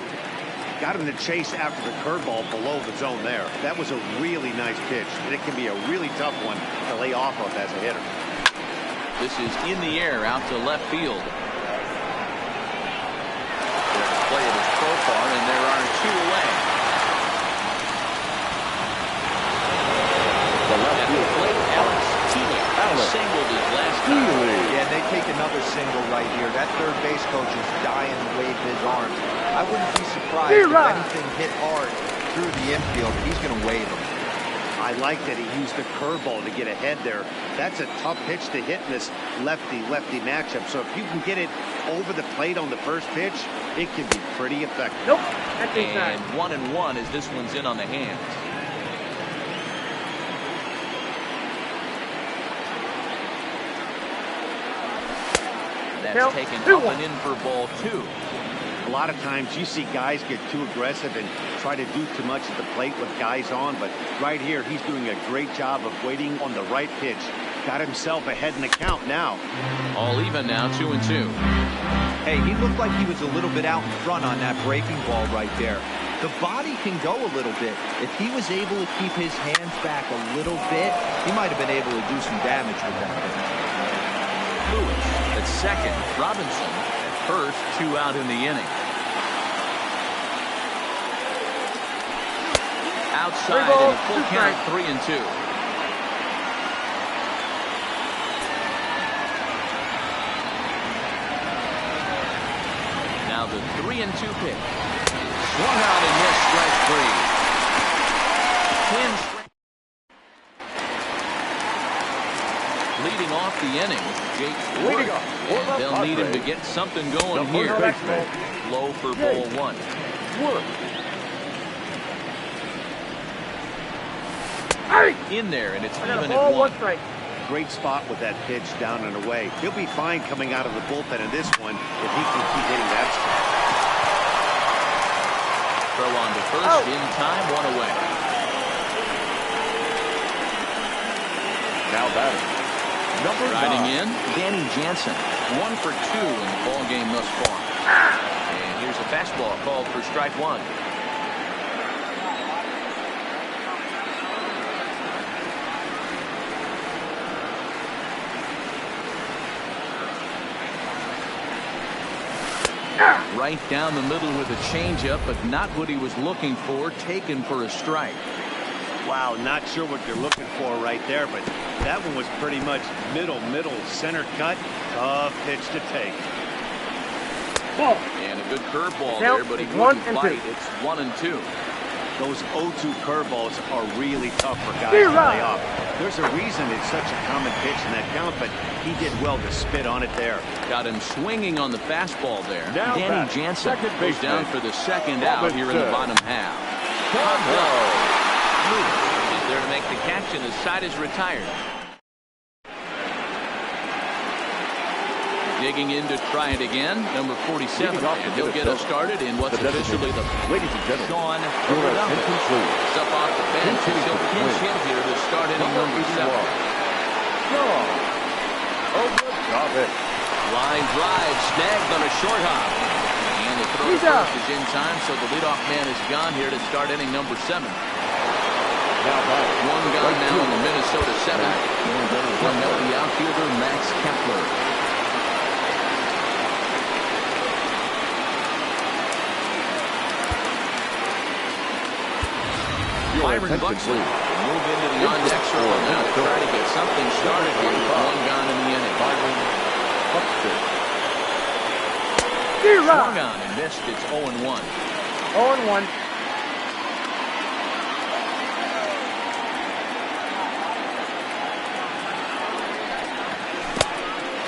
Got him to chase after the curveball below the zone there. That was a really nice pitch, and it can be a really tough one to lay off of as a hitter. This is in the air out to left field. Play of his profile. far, and there are 2 away. At the plate, Alex Keeley singled his last time. Yeah, they take another single right here. That third base coach is dying to wave his arms. I wouldn't be surprised if anything hit hard through the infield. He's going to wave him. I like that he used the curveball to get ahead there. That's a tough pitch to hit in this lefty-lefty matchup. So if you can get it over the plate on the first pitch, it can be pretty effective. Nope. That's inside. And 1-1 as this one's in on the hands. That's taken up and in for ball 2. A lot of times you see guys get too aggressive and try to do too much at the plate with guys on, but right here he's doing a great job of waiting on the right pitch. Got himself ahead in the count now. All even now, 2-2. Hey, he looked like he was a little bit out in front on that breaking ball right there. The body can go a little bit. If he was able to keep his hands back a little bit, he might have been able to do some damage with that pitch. Lewis at second, Robinson at first, 2 out in the inning. Outside in a full count, 3-2. Now the 3-2 pitch. Swung out and missed, strike 3. Twins leading off the inning, Jake Wood. And they'll need him to get something going here. Low for ball 1. Wood. In there, and it's even ball, at 1. 1 strike. Great spot with that pitch down and away. He'll be fine coming out of the bullpen in this one if he can keep hitting that spot. Throw on to first in time, 1 away. Now batting. Riding in, Danny Jansen. 1 for 2 in the ball game thus far. And here's a fastball called for strike 1. Right down the middle with a changeup, but not what he was looking for. Taken for a strike. Wow, not sure what they're looking for right there, but that one was pretty much middle, center cut. Tough pitch to take. Ball. And a good curveball there, but he wouldn't bite. It's 1-2. Those 0-2 curveballs are really tough for guys to lay off. There's a reason it's such a common pitch in that count, but he did well to spit on it there. Got him swinging on the fastball there. Now Danny Jansen goes down for the second out here in the bottom half. Lewis is there to make the catch, and the side is retired. Digging in to try it again, number 47. And he'll get us started in what's officially the Ladies and gentlemen, Sean your attention please. It's up off the bench, and he'll pinch hit here to start inning number 7. Line drive, snagged on a short hop. And the throw to first is in time, so the leadoff man is gone here to start inning number 7. One gone now in the Minnesota 7th. One MLB outfielder, Max Kepler. Byron Buxton move into the on-deck circle now to try to get something started here with 1 gone in the inning. Swung on and missed. It's 0-1. 0-1.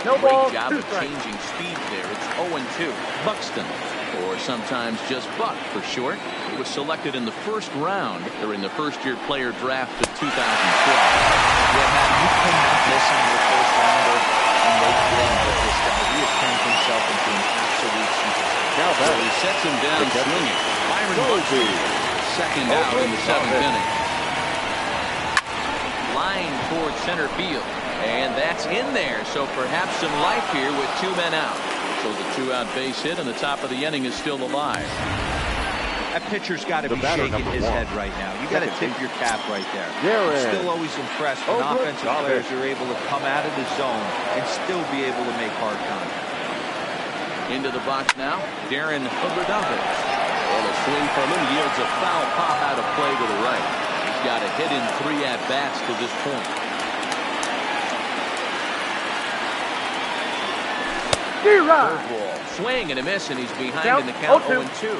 No ball. Great job of changing speed there. It's 0-2. Buxton, or sometimes just Buck for short. He was selected in the first round during the first-year player draft of 2012. Yeah, man, you cannot miss on your first rounder and make one with this guy. He has turned himself into an absolute superstar. Now so he sets him down swinging. Byron Buxton, second out in the 7th inning. Line towards center field. And that's in there, so perhaps some life here with 2 men out. So the 2-out base hit, and the top of the inning is still alive. That pitcher's got to be shaking his head right now. You got to tip your cap right there. I'm still always impressed when offensive players are able to come out of the zone and still be able to make hard contact. Into the box now, Darren Huberdeau. Well, a swing from him yields a foul pop out of play to the right. He's got a hit in 3 at-bats to this point. Curveball. Swing and a miss, and he's behind in the count 0-2.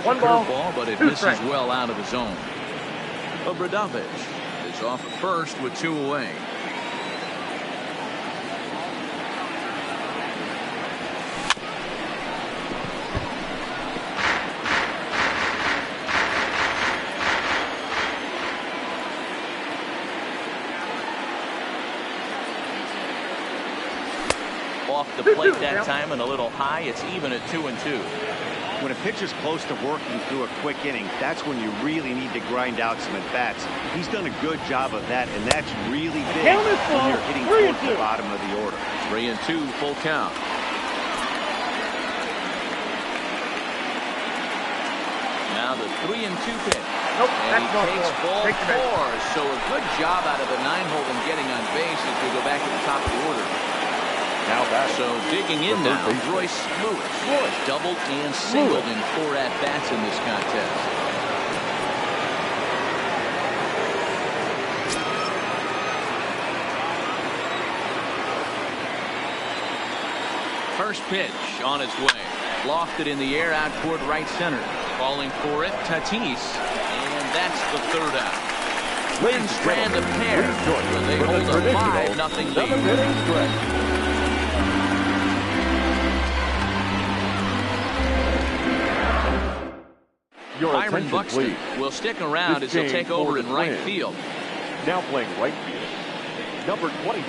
One ball, but it misses well out of the zone. Obradovich is off at first with 2 away. Off the plate that time and a little high. It's even at 2-2. When a pitcher's close to working through a quick inning, that's when you really need to grind out some at-bats. He's done a good job of that, and that's really big when you're hitting towards the bottom of the order. 3-2, full count. Now the 3-2 pitch. Nope, and he takes ball 4. So a good job out of the 9-hole in getting on base as we go back to the top of the order. Now back. So digging in now, Royce Lewis doubled and singled in 4 at-bats in this contest. First pitch on its way. Lofted in the air out toward right center. Calling for it, Tatis. And that's the 3rd out. Lindstrand a pair when they hold a 5-0 lead. Byron Buxton will stick around as he'll take over in right field. Now playing right field, number 25,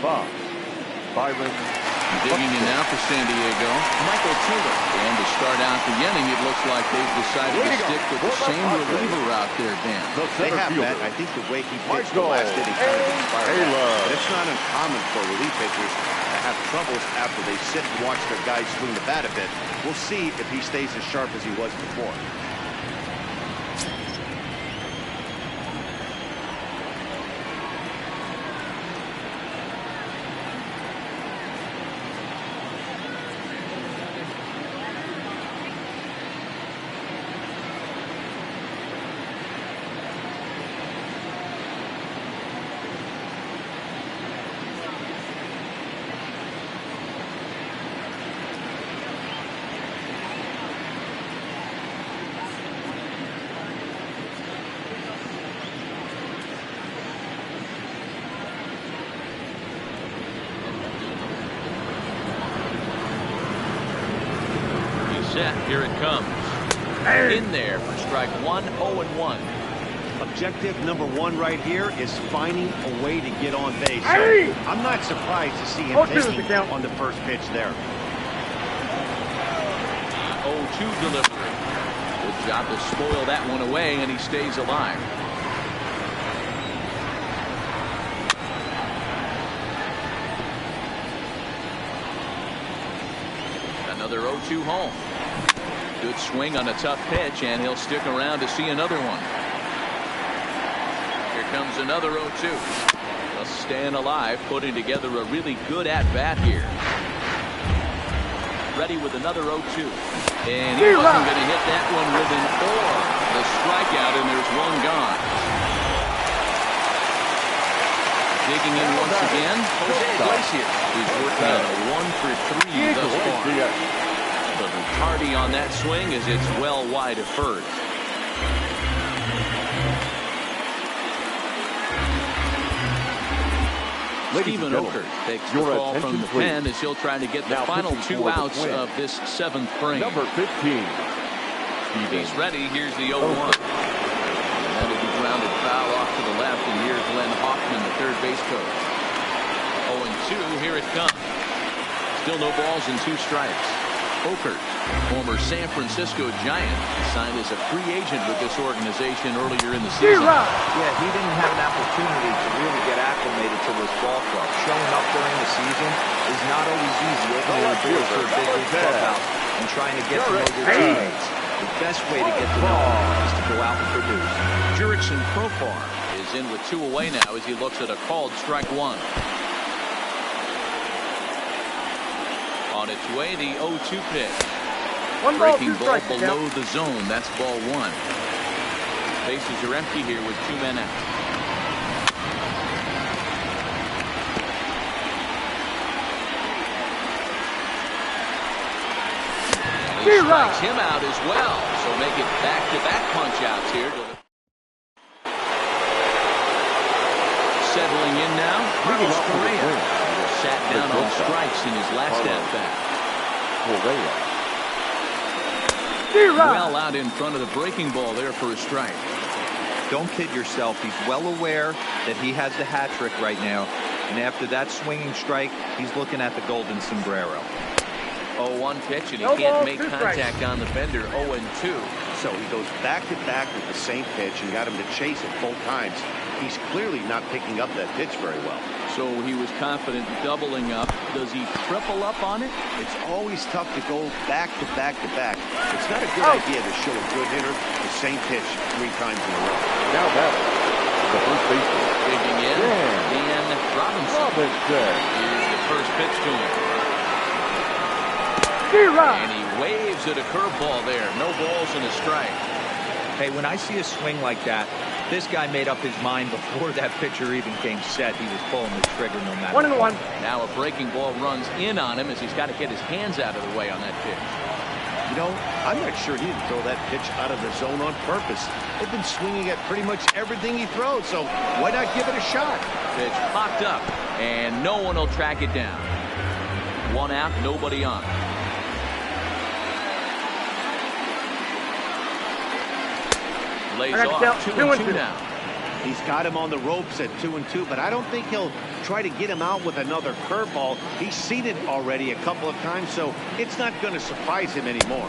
Byron. Digging in now for San Diego, Michael Taylor. And to start out the inning, it looks like they've decided to stick with the same reliever out there, Dan. They have, Matt. I think the way he pitched the last inning kind of inspired that. But it's not uncommon for relief pitchers to have troubles after they sit and watch their guys swing the bat a bit. We'll see if he stays as sharp as he was before. Here it comes. In there for strike 1, 0-1. Objective number 1 right here is finding a way to get on base. So I'm not surprised to see him taking on the first pitch there. 0-2 delivery. Good job to spoil that one away, and he stays alive. Another 0-2 home. Good swing on a tough pitch, and he'll stick around to see another one. Here comes another 0-2. Just staying alive, putting together a really good at-bat here. Ready with another 0-2. And he wasn't going to hit that one with an or. The strikeout, and there's one gone. Digging in once again, Jose Iglesias. He's working on a 1-for-3 thus far. But Hardy on that swing as it's well wide of first. Stephen Oker takes the ball from the pen as he'll try to get the final 2 outs of this 7th frame. Number 15. He's ready. Here's the 0-1. That is a grounded foul off to the left, and here's Glenn Hoffman, the third base coach. 0-2. Here it comes. Still no balls and 2 strikes. Oker, former San Francisco Giant, signed as a free agent with this organization earlier in the season. Yeah, he didn't have an opportunity to really get acclimated to this ball club. Showing up during the season is not always easy. Opening the doors for a big league clubhouse and trying to get to know your teammates. The best way to get to know them is to go out and produce. Jurickson Profar is in with 2 away now as he looks at a called strike 1. On its way, the 0-2 pitch. One ball, Breaking two ball strikes. below the zone. That's ball one. Bases are empty here with 2 men out. He strikes him out as well. So make it back-to-back punch-outs here. Settling in now, Carlos Correa. Sat down on strikes in his last at-bat. Well out in front of the breaking ball there for a strike. Don't kid yourself. He's well aware that he has the hat trick right now. And after that swinging strike, he's looking at the golden sombrero. 0-1 pitch, and he No can't ball, make two contact strikes. on the bender. 0-2. So he goes back-to-back with the same pitch and got him to chase it both times. He's clearly not picking up that pitch very well. So he was confident doubling up. Does he triple up on it? It's always tough to go back-to-back-to-back. It's not a good idea to show a good hitter the same pitch 3 times in a row. Now batting, the first baseman. Digging in, Dan Robinson. Here's the first pitch to him. And he waves at a curveball there. No balls and a strike. Hey, when I see a swing like that, this guy made up his mind before that pitcher even came set. He was pulling the trigger no matter what. 1-1. Now a breaking ball runs in on him as he's got to get his hands out of the way on that pitch. You know, I'm not sure he didn't throw that pitch out of the zone on purpose. They've been swinging at pretty much everything he throws, so why not give it a shot? Pitch popped up, and no one will track it down. 1 out, nobody on. Lays off 2-2 now. He's got him on the ropes at 2-2, but I don't think he'll try to get him out with another curveball. He's seen it already a couple of times, so it's not going to surprise him anymore.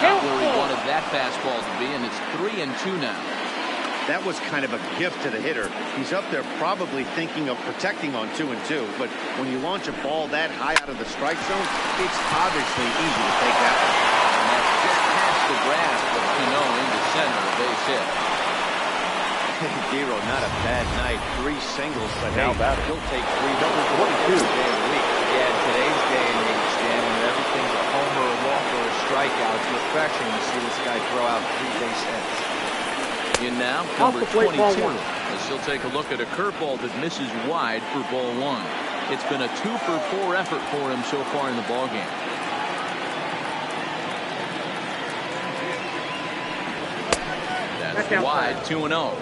Not where he wanted that fastball to be, and it's 3-2 now. That was kind of a gift to the hitter. He's up there probably thinking of protecting on 2-2, but when you launch a ball that high out of the strike zone, it's obviously easy to take that one. And that's just past the grasp of Cano into center, a base hit. Dero, not a bad night. 3 singles, but now batting, he'll take 3 number 22. Day of the week. Yeah, in today's day and age, Dan, when everything's a homer, a walk, or a strikeout, it's refreshing to see this guy throw out 3 base hits. In now, Off number the plate, 22. ball 1. As he'll take a look at a curveball that misses wide for ball 1. It's been a 2-for-4 effort for him so far in the ballgame. That's wide, 2-0.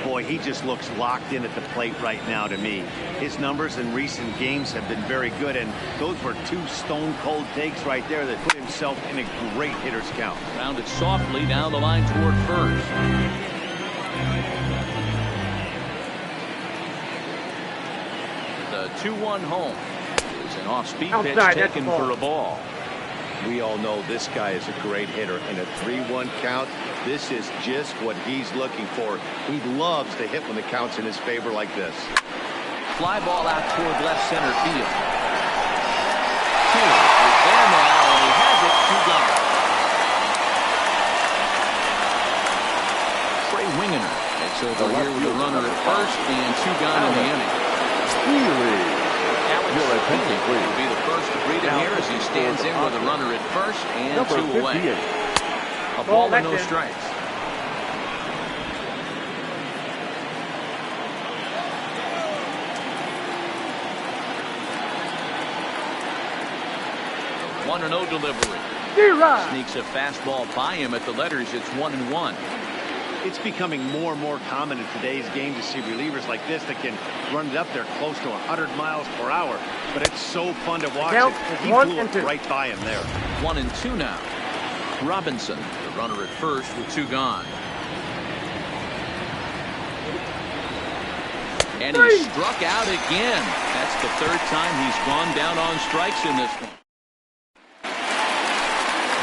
Boy, he just looks locked in at the plate right now to me. His numbers in recent games have been very good, and those were 2 stone-cold takes right there that put himself in a great hitter's count. Rounded softly down the line toward first. The 2-1 home is an off-speed pitch taken for a ball. We all know this guy is a great hitter. In a 3-1 count, this is just what he's looking for. He loves to hit when the count's in his favor like this. Fly ball out toward left center field. Taylor is there now, and he has it. 2 gone. Trey Wingener takes over here with a runner at first and 2 gone in the inning. Alex Healy will be the first to greet him here as he stands in with a runner at first and 2 away. A ball and no strikes. The 1-0 delivery. Sneaks a fastball by him at the letters. It's 1-1. It's becoming more and more common in today's game to see relievers like this that can run it up there close to 100 miles per hour. But it's so fun to watch it. He blew it right by him there. 1-2 now. Robinson, the runner at first with 2 gone. And he struck out again. That's the 3rd time he's gone down on strikes in this one.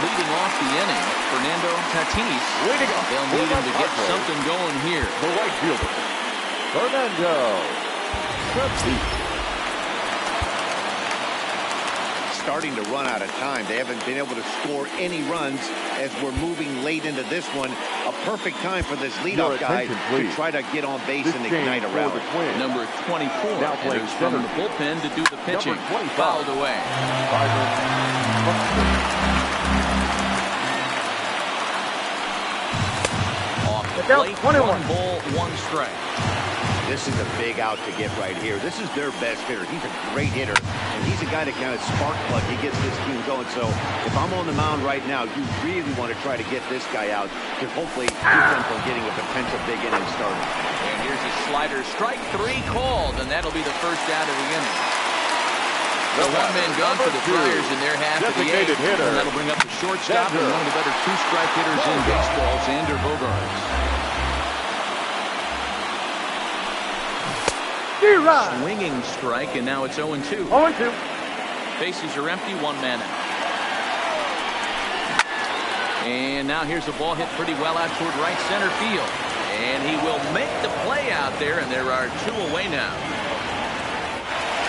Leading off the inning, Fernando Tatis. They'll need him to get something going here. The right fielder, Fernando Tatis. starting to run out of time. They haven't been able to score any runs as we're moving late into this one. A perfect time for this leadoff guy to try to get on base and ignite a rally. Number 24 now playing from the bullpen to do the pitching. Fouled away. Off the plate, 21. 1 ball, 1 strike. This is a big out to get right here. This is their best hitter. He's a great hitter, and he's a guy that kind of spark plug. He gets this team going. So if I'm on the mound right now, you really want to try to get this guy out to hopefully keep them from getting a potential big inning started. And here's a slider. Strike 3 called, and that'll be the first out of the inning. The 1-man gone for the Friars in their half of the 8th. And that'll bring up the shortstop and one of the better 2-strike hitters in baseball, Xander Bogaerts. Swinging strike, and now it's 0-2. 0-2. Bases are empty, 1 man out. And now here's a ball hit pretty well out toward right center field. And he will make the play out there, and there are 2 away now.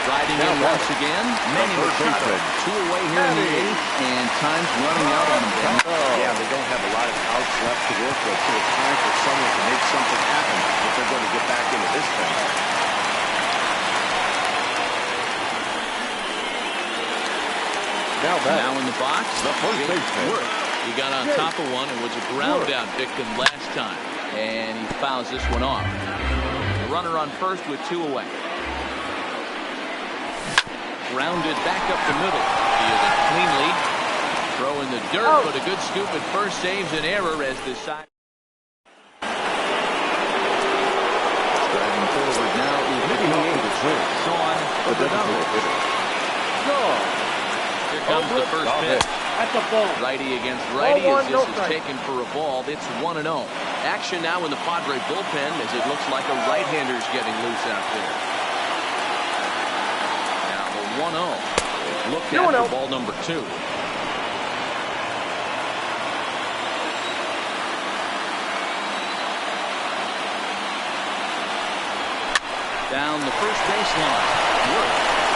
Riding in once again, Manny Machado. 2 away here in the 8th, and time's running out on him. Yeah, they don't have a lot of outs left to work with, so it's time for someone to make something happen if they're going to get back into this thing. Now in the box, the first baseman. He got on top of one and was a ground out victim last time. And he fouls this one off. The runner on first with 2 away. Grounded back up the middle. Fielded cleanly. Throw in the dirt, but a good scoop at first saves an error as the side. Driving forward now is Sean Orbman. Here comes the first pitch. That's a ball. Righty against righty as this is taken for a ball. It's 1-0. Action now in the Padre bullpen as it looks like a right-hander's getting loose out there. Now the 1-0. Look at for ball number 2. Down the first baseline. Work.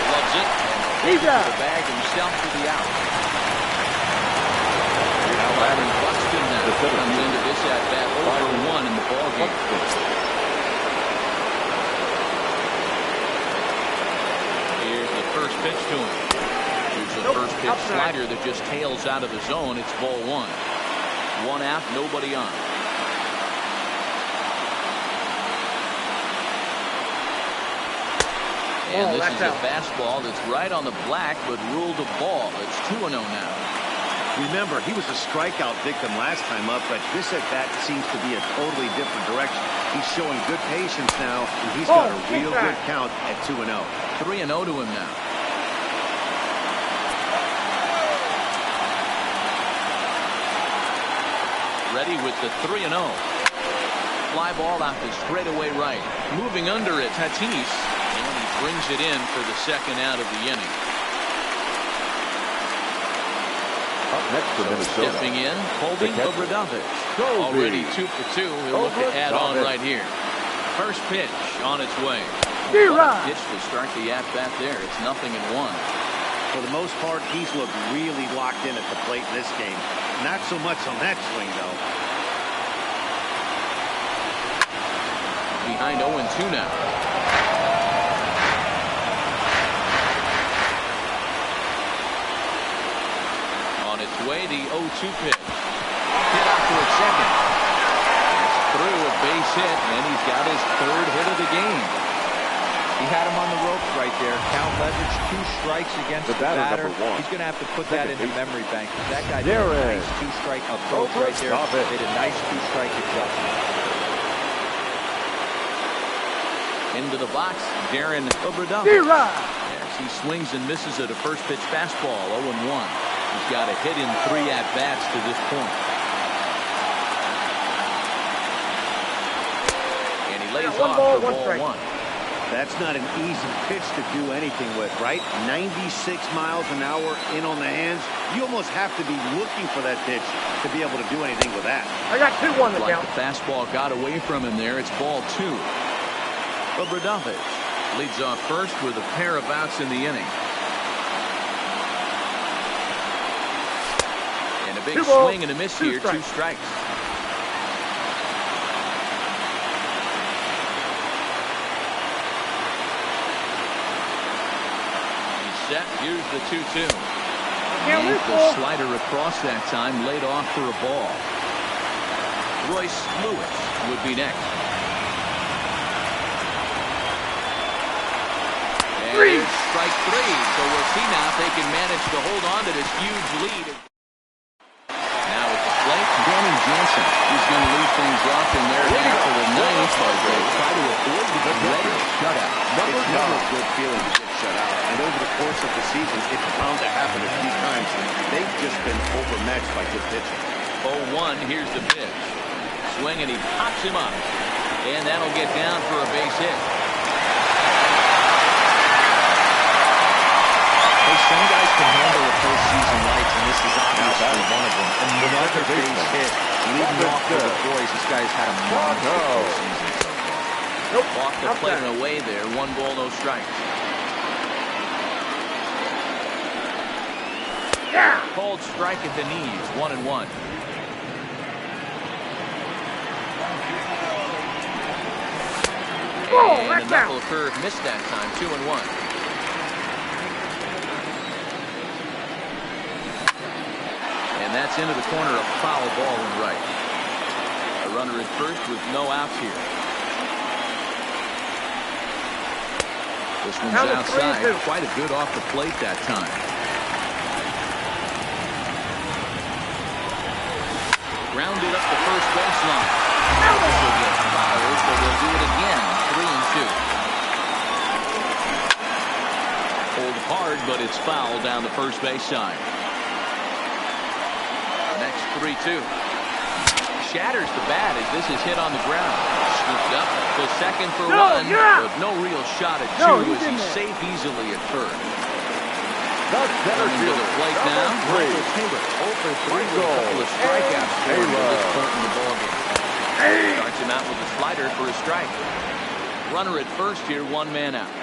Loves it. He's out. The bag himself to the out. Now Aaron Buxton now comes into this at bat 0-1 in the ball game. Here's the first pitch to him. Here's the first pitch slider that just tails out of the zone. It's ball 1. 1 out, nobody on. And this is a fastball that's right on the black, but ruled a ball. It's 2-0 now. Remember, he was a strikeout victim last time up, but this at bat seems to be a totally different direction. He's showing good patience now, and he's got a real good count at 2-0. 3-0 to him now. Ready with the 3-0. Fly ball out to straightaway right. Moving under it, Tatis. Brings it in for the second out of the inning. Up next for Minnesota. Stepping in, holding Obradovich. Already 2 for 2. He'll look to add on right here. First pitch on its way. Pitch to start the at-bat there. It's 0-1. For the most part, he's looked really locked in at the plate in this game. Not so much on that swing, though. Behind 0-2 now. Way the 0-2 pitch. Hit out towards second. It's through a base hit, and he's got his 3rd hit of the game. He had him on the ropes right there. Count leverage, 2 strikes against the batter. He's going to have to put that in the memory bank. That guy did a nice 2-strike approach right there. Did a nice 2-strike adjustment. Into the box, Darren Obradovich. As he swings and misses at a first pitch fastball, 0-1. He's got a hit in 3 at-bats to this point. And he lays off for ball 1. That's not an easy pitch to do anything with, right? 96 miles an hour in on the hands. You almost have to be looking for that pitch to be able to do anything with that. I got 2-1 to count. The fastball got away from him there. It's ball 2. Obradovich leads off first with a pair of outs in the inning. big swing and a miss here. 2 strikes. He's set. Here's the 2-2. And the slider across that time, laid off for a ball. Royce Lewis would be next. And here's strike 3. So we'll see now if they can manage to hold on to this huge lead. Now at the plate, Danny Jansen. He's going to lead things off in their half of the ninth. They try to avoid the dreaded shutout. It's never a good feeling to get shut out. And over the course of the season, it's bound to happen a few times. They've just been overmatched by good pitching. 0-1, here's the pitch. Swing, and he pops him up. And that'll get down for a base hit. Hey, some guys can handle the postseason lights, and this is obviously one of them. Another base hit, leading off for the boys. This guy's had a monster postseason so far. Off the plate and away there. 1 ball, no strikes. Cold strike at the knees. 1-1. And the knuckle curve missed that time. 2-1. And that's into the corner, a foul ball in right. A runner at first with no outs here. This one's outside. Quite a good off the plate that time. Grounded up the first baseline. This will get fouled, but they'll do it again. 3-2. Hold hard, but it's fouled down the first base side. Next 3-2. Shatters the bat as this is hit on the ground. Scooped up to second for 1, but no real shot at 2 as he's safe easily at first. Coming to the plate now. Michael Taylor 0-for-3 with a couple of strikeouts for him at this point in the ballgame. Starts him out with a slider for a strike. Runner at first here, 1 man out.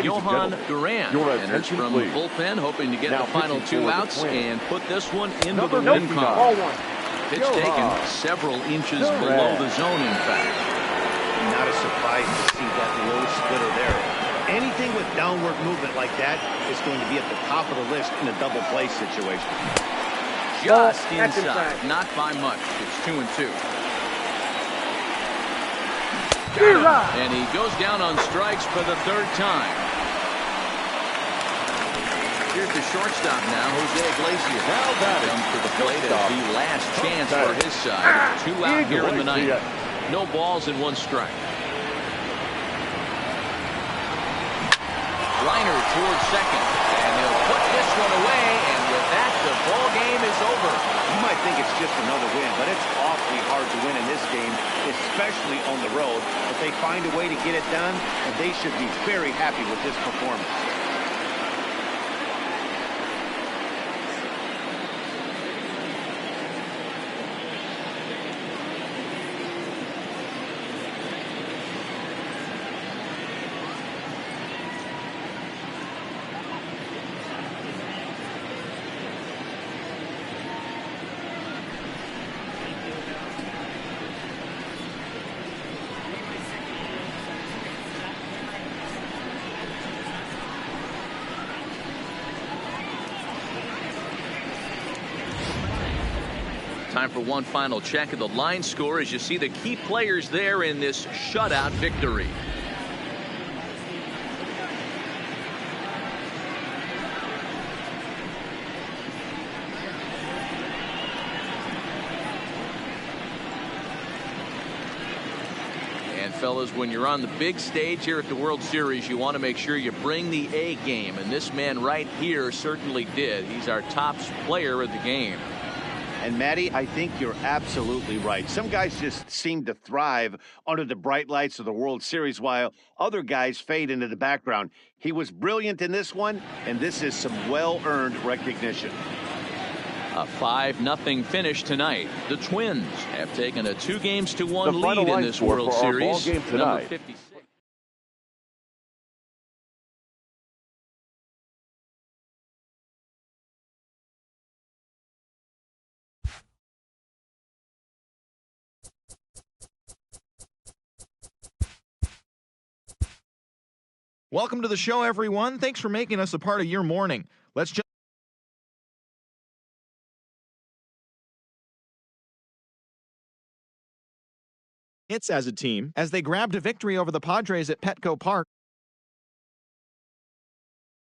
Johan Duran enters from the bullpen, hoping to get the final 2 outs and put this one into the win column. Pitch taken several inches below the zone, in fact. Not a surprise to see that low splitter there. Anything with downward movement like that is going to be at the top of the list in a double play situation. Just inside, not by much. It's 2-2. And he goes down on strikes for the 3rd time. Here's the shortstop now, Jose Iglesias. Now that comes to the plate as the last chance for his side. 2 out here in the 9th. No balls and 1 strike. Liner towards second, and he'll put this one away, and with that, the ball game is over. You might think it's just another win, but it's awfully hard to win in this game, especially on the road. But they find a way to get it done, and they should be very happy with this performance. Time for one final check of the line score as you see the key players there in this shutout victory. And fellas, when you're on the big stage here at the World Series, you want to make sure you bring the A game, and this man right here certainly did. He's our top player of the game. And Matty, I think you're absolutely right. Some guys just seem to thrive under the bright lights of the World Series while other guys fade into the background. He was brilliant in this one, and this is some well-earned recognition. A 5-0 finish tonight. The Twins have taken a 2-1 lead in this World Series. Number 56. Welcome to the show, everyone. Thanks for making us a part of your morning. Let's just hits as a team as they grabbed a victory over the Padres at Petco Park.